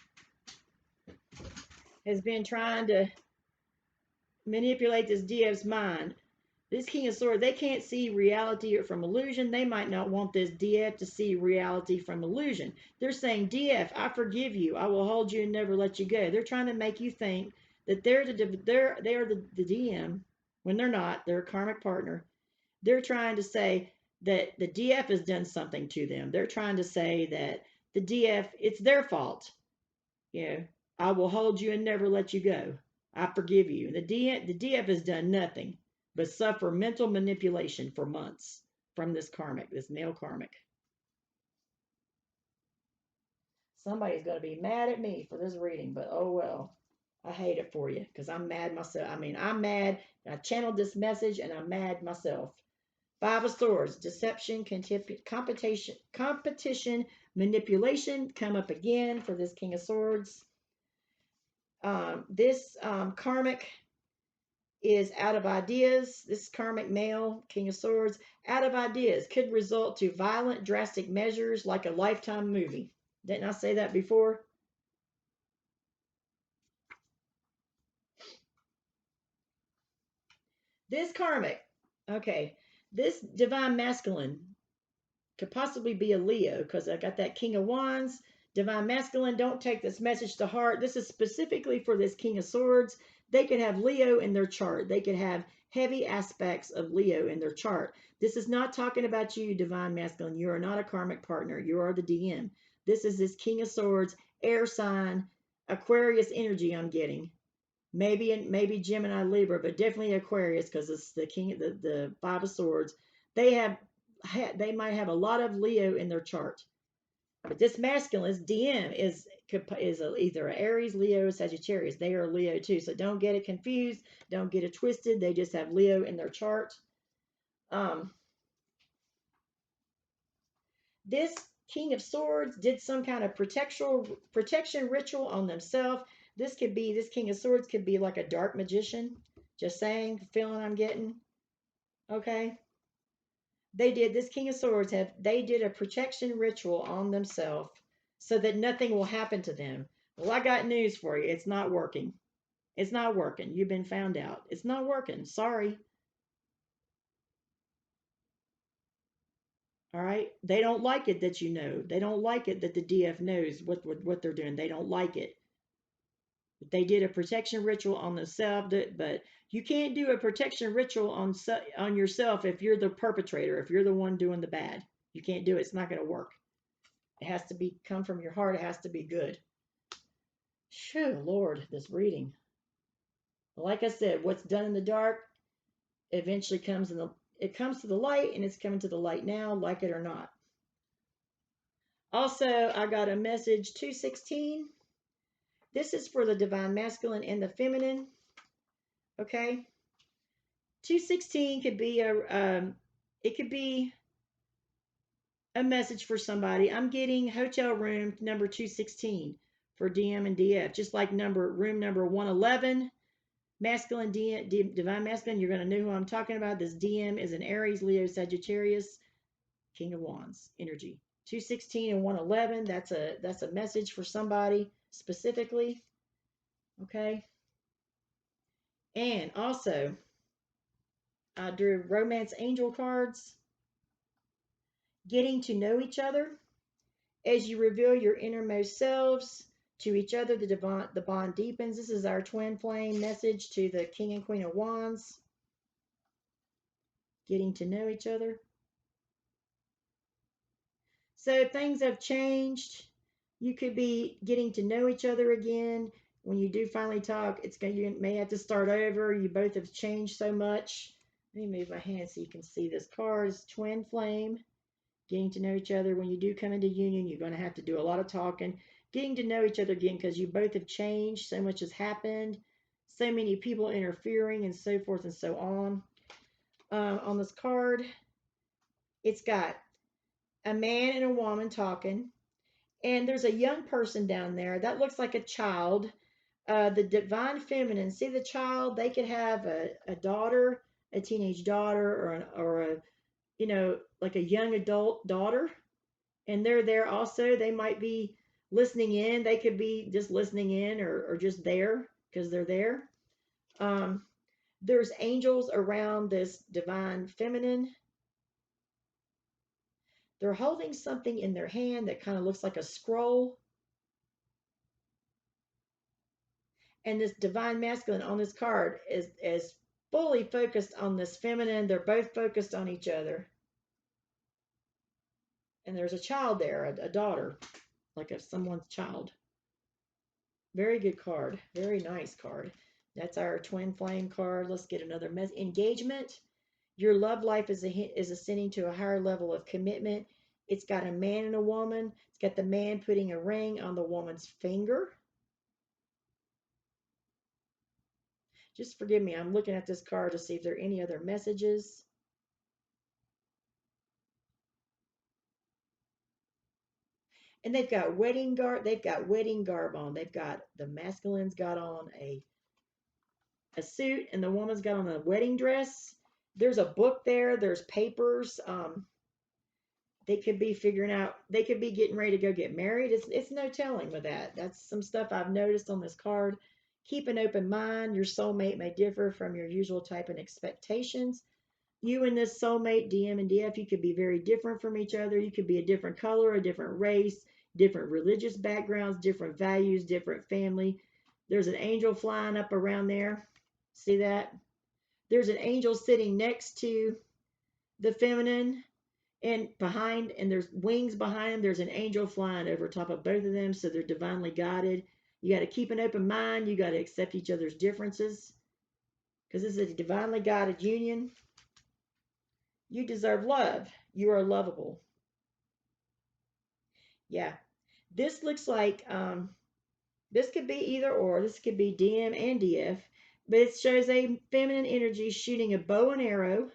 has been trying to manipulate this DF's mind. This King of Swords, they can't see reality from illusion. They might not want this DF to see reality from illusion. They're saying, DF, I forgive you. I will hold you and never let you go. They're trying to make you think that they are the DM when they're not. They're a karmic partner. They're trying to say that the DF has done something to them. They're trying to say that the DF, it's their fault. You know, I will hold you and never let you go. I forgive you. The DF has done nothing but suffer mental manipulation for months from this karmic, this male karmic. Somebody's going to be mad at me for this reading, but oh well. I hate it for you because I'm mad myself. I mean, I'm mad. I channeled this message and I'm mad myself. 5 of Swords, deception, competition, manipulation come up again for this King of Swords. This karmic is out of ideas. This karmic male, King of Swords, out of ideas, could result to violent, drastic measures like a Lifetime movie. Didn't I say that before? This karmic, okay, this divine masculine could possibly be a Leo because I got that King of Wands. Divine masculine, don't take this message to heart. This is specifically for this King of Swords. They could have Leo in their chart. They could have heavy aspects of Leo in their chart. This is not talking about you, divine masculine. You are not a karmic partner. You are the DM. This is this King of Swords, air sign, Aquarius energy I'm getting. Maybe Gemini, Libra, but definitely Aquarius because it's the king, the 5 of Swords. They might have a lot of Leo in their chart. But this masculine, this DM, is either an Aries, Leo, Sagittarius. They are Leo too. So don't get it confused. Don't get it twisted. They just have Leo in their chart. This King of Swords did some kind of protection ritual on themselves. This King of Swords could be like a dark magician. Just saying, feeling I'm getting. Okay. This King of Swords they did a protection ritual on themselves so that nothing will happen to them. Well, I got news for you. It's not working. It's not working. You've been found out. It's not working. Sorry. All right. They don't like it that you know. They don't like it that the DF knows what they're doing. They don't like it. They did a protection ritual on themselves, but you can't do a protection ritual on yourself if you're the perpetrator, if you're the one doing the bad. You can't do it. It's not going to work. It has to come from your heart. It has to be good. Phew, Lord, this reading. Like I said, what's done in the dark eventually comes to the light, and it's coming to the light now, like it or not. Also, I got a message 216. This is for the divine masculine and the feminine. Okay. 216 could be it could be a message for somebody. I'm getting hotel room number 216 for DM and DF, just like room number 111. Masculine, divine masculine, you're going to know who I'm talking about. This DM is an Aries, Leo, Sagittarius, King of Wands energy. 216 and 111, that's a message for somebody specifically. Okay. And also, I drew romance angel cards. Getting to know each other. As you reveal your innermost selves, to each other. The bond deepens. This is our twin flame message to the King and Queen of Wands. Getting to know each other. So things have changed. You could be getting to know each other again. When you do finally talk, you may have to start over. You both have changed so much. Let me move my hand so you can see this card. It's twin flame. Getting to know each other. When you do come into union, you're going to have to do a lot of talking. Getting to know each other again because you both have changed. So much has happened. So many people interfering and so forth and so on. On this card, it's got a man and a woman talking. And there's a young person down there. That looks like a child. The divine feminine. See the child? They could have a daughter, a teenage daughter, or a like a young adult daughter. And they're there also. They might be listening in. They could be just listening in or just there because they're there. There's angels around this divine feminine. They're holding something in their hand that kind of looks like a scroll. And this divine masculine on this card is fully focused on this feminine. They're both focused on each other. And there's a child there, a daughter, like of someone's child. Very good card. Very nice card. That's our twin flame card. Let's get another message. Engagement. Your love life is ascending to a higher level of commitment. It's got a man and a woman. It's got the man putting a ring on the woman's finger. Just forgive me. I'm looking at this card to see if there are any other messages. And they've got wedding garb. They've got wedding garb on. They've got the masculine's got on a suit, and the woman's got on a wedding dress. There's a book there. There's papers. They could be figuring out. They could be getting ready to go get married. It's no telling with that. That's some stuff I've noticed on this card. Keep an open mind. Your soulmate may differ from your usual type and expectations. You and this soulmate, DM and DF, you could be very different from each other. You could be a different color, a different race, different religious backgrounds, different values, different family. There's an angel flying up around there. See that? There's an angel sitting next to the feminine and behind, and there's wings behind them. There's an angel flying over top of both of them, so they're divinely guided. You got to keep an open mind. You got to accept each other's differences because this is a divinely guided union. You deserve love. You are lovable. Yeah. This looks like this could be either or. This could be DM and DF, but it shows a feminine energy shooting a bow and arrow.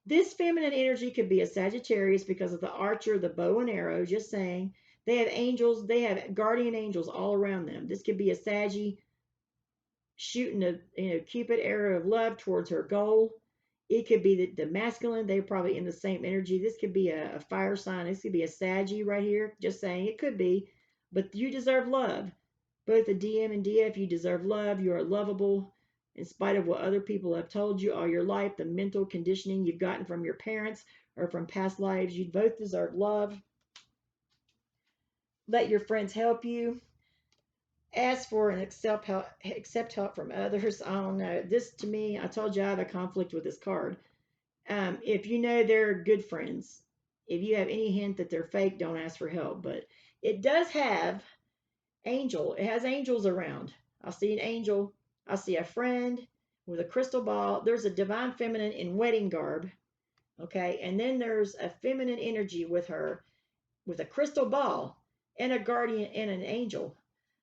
This feminine energy could be a Sagittarius because of the archer, the bow and arrow. Just saying. They have angels. They have guardian angels all around them. This could be a Saggy shooting a Cupid arrow of love towards her goal. It could be the masculine. They're probably in the same energy. This could be a fire sign. This could be a Saggy right here. Just saying. It could be. But you deserve love. Both the DM and DF, you deserve love. You are lovable. In spite of what other people have told you all your life, the mental conditioning you've gotten from your parents or from past lives, you both deserve love. Let your friends help you. Ask for and accept help from others. I don't know. This to me, I told you I have a conflict with this card. If you know they're good friends, if you have any hint that they're fake, don't ask for help. But it does have angel. It has angels around. I see an angel. I see a friend with a crystal ball. There's a divine feminine in wedding garb. Okay. And then there's a feminine energy with her with a crystal ball and a guardian and an angel.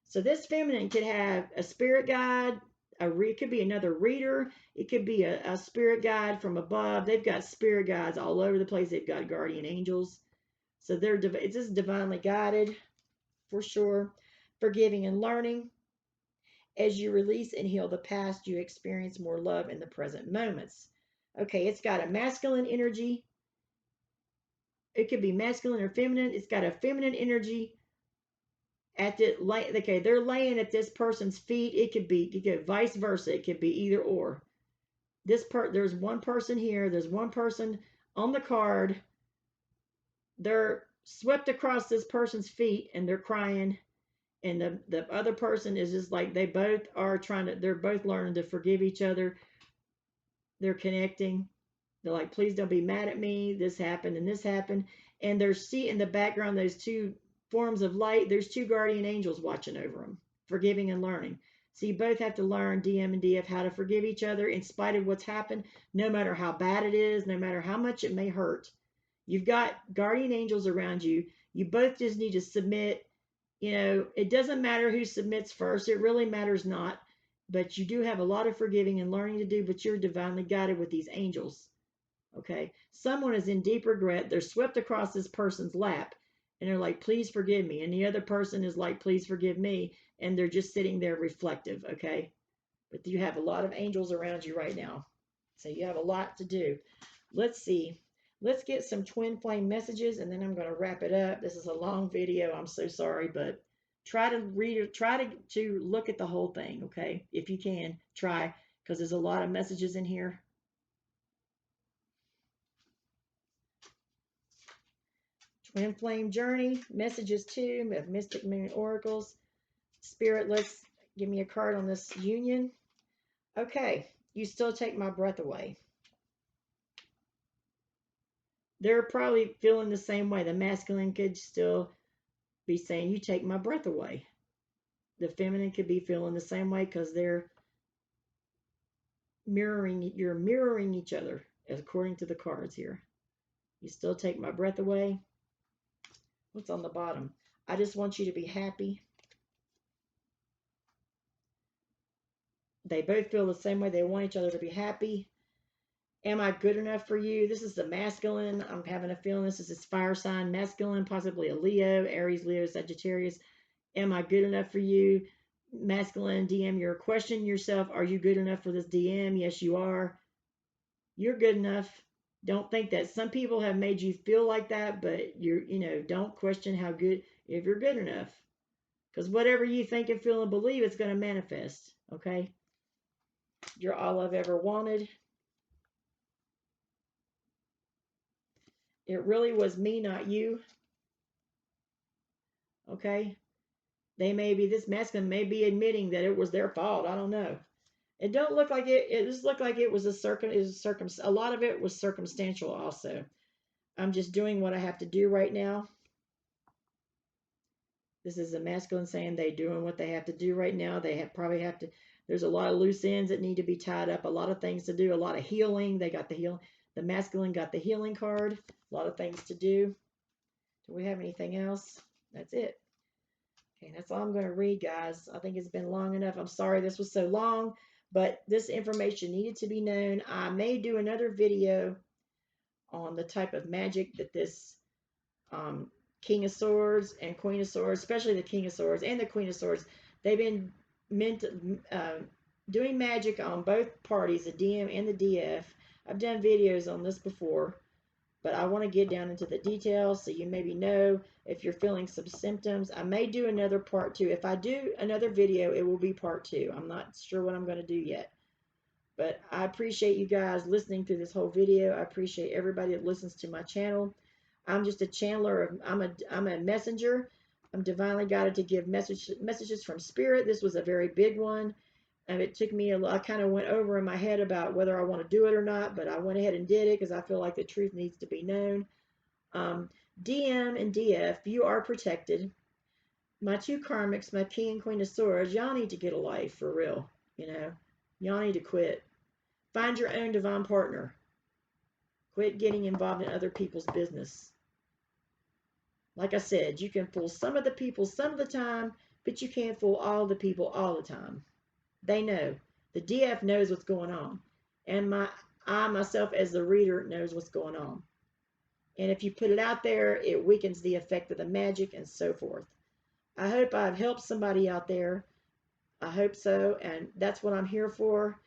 So this feminine could have a spirit guide. It could be another reader. It could be a spirit guide from above. They've got spirit guides all over the place. They've got guardian angels. So it's just divinely guided for sure. Forgiving and learning. As you release and heal the past, you experience more love in the present moments. Okay, it's got a masculine energy. It could be masculine or feminine. It's got a feminine energy okay, they're laying at this person's feet. It could vice versa. It could be either or. There's one person here. There's one person on the card. They're swept across this person's feet and they're crying, and the other person is just like, they both are trying to, they're both learning to forgive each other. They're connecting. They're like, please don't be mad at me, this happened and this happened. And there's, see in the background, those two forms of light, there's two guardian angels watching over them, forgiving and learning. So you both have to learn, DM and DF, how to forgive each other in spite of what's happened, no matter how bad it is, no matter how much it may hurt. You've got guardian angels around you. You both just need to submit. You know, it doesn't matter who submits first. It really matters not. But you do have a lot of forgiving and learning to do, but you're divinely guided with these angels. Okay. Someone is in deep regret. They're swept across this person's lap and they're like, please forgive me. And the other person is like, please forgive me. And they're just sitting there reflective. Okay. But you have a lot of angels around you right now. So you have a lot to do. Let's see. Let's get some twin flame messages and then I'm going to wrap it up. This is a long video. I'm so sorry, but try to read it. Try to look at the whole thing. Okay. If you can, try, because there's a lot of messages in here. Twin flame journey, messages 2 of Mystic Moon Oracles. Spirit, let's give me a card on this union. Okay, you still take my breath away. They're probably feeling the same way. The masculine could still be saying, you take my breath away. The feminine could be feeling the same way because they're mirroring, you're mirroring each other, according to the cards here. You still take my breath away. What's on the bottom? I just want you to be happy. They both feel the same way. They want each other to be happy. Am I good enough for you? This is the masculine. I'm having a feeling this is his fire sign, masculine, possibly a Leo, Aries, Leo, Sagittarius. Am I good enough for you? Masculine DM, you're questioning yourself. Are you good enough for this DM? Yes, you are. You're good enough. Don't think that. Some people have made you feel like that, but don't question how good, if you're good enough. Because whatever you think and feel and believe, it's going to manifest. Okay? You're all I've ever wanted. It really was me, not you. Okay? This masculine may be admitting that it was their fault. I don't know. It don't look like it. It just looked like it was a lot of it was circumstantial also. I'm just doing what I have to do right now. This is a masculine saying they doing what they have to do right now. They probably have to. There's a lot of loose ends that need to be tied up. A lot of things to do. A lot of healing. They got the healing. The masculine got the healing card. A lot of things to do. Do we have anything else? That's it. Okay, that's all I'm going to read, guys. I think it's been long enough. I'm sorry this was so long, but this information needed to be known. I may do another video on the type of magic that this King of Swords and Queen of Swords, especially the King of Swords and the Queen of Swords, they've been doing magic on both parties, the DM and the DF. I've done videos on this before, but I want to get down into the details so you maybe know if you're feeling some symptoms. I may do another part 2. If I do another video, it will be part 2. I'm not sure what I'm going to do yet. But I appreciate you guys listening through this whole video. I appreciate everybody that listens to my channel. I'm just a channeler. I'm a messenger. I'm divinely guided to give messages from spirit. This was a very big one. And it took me I kind of went over in my head about whether I want to do it or not, but I went ahead and did it because I feel like the truth needs to be known. DM and DF, you are protected. My 2 karmics, my King and Queen of Swords, y'all need to get a life for real. Y'all need to quit. Find your own divine partner. Quit getting involved in other people's business. Like I said, you can fool some of the people some of the time, but you can't fool all the people all the time. They know. The DF knows what's going on. And I myself as the reader knows what's going on. And if you put it out there, it weakens the effect of the magic and so forth. I hope I've helped somebody out there. I hope so. And that's what I'm here for.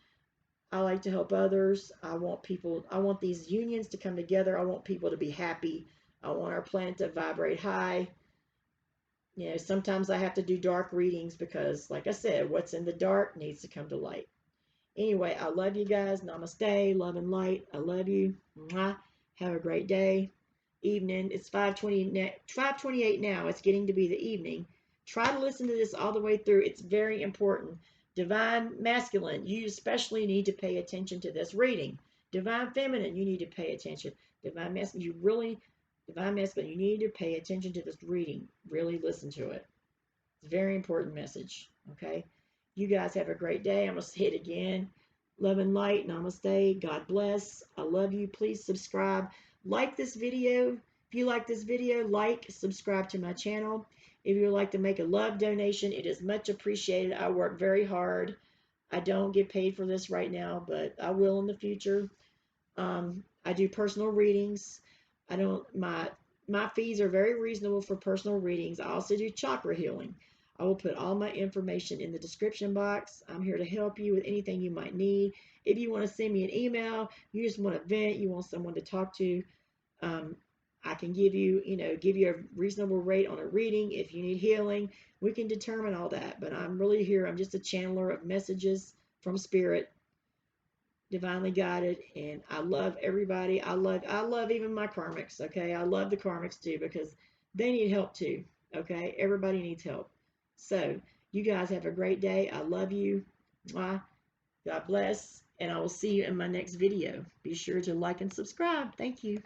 I like to help others. I want these unions to come together. I want people to be happy. I want our planet to vibrate high. Sometimes I have to do dark readings because, like I said, what's in the dark needs to come to light. Anyway, I love you guys. Namaste. Love and light. I love you. Mwah. Have a great day. evening. It's 5:28 now. It's getting to be the evening. Try to listen to this all the way through. It's very important. Divine Masculine, you especially need to pay attention to this reading. Divine Feminine, you need to pay attention. Divine Masculine, Divine Masculine, you need to pay attention to this reading. Really listen to it. It's a very important message. Okay? You guys have a great day. I'm going to say it again. Love and light. Namaste. God bless. I love you. Please subscribe. Like this video. If you like this video, like, subscribe to my channel. If you would like to make a love donation, it is much appreciated. I work very hard. I don't get paid for this right now, but I will in the future. I do personal readings. I don't my fees are very reasonable for personal readings. I also do chakra healing. I will put all my information in the description box. I'm here to help you with anything you might need. If you want to send me an email, you just want to vent, you want someone to talk to, I can give you a reasonable rate on a reading. If you need healing, we can determine all that. But I'm really here. I'm just a channeler of messages from Spirit, divinely guided, and I love everybody. I love even my karmics. Okay, I love the karmics too because they need help too. Okay, everybody needs help. So you guys have a great day. I love you. Mwah. God bless, and I will see you in my next video. Be sure to like and subscribe. Thank you.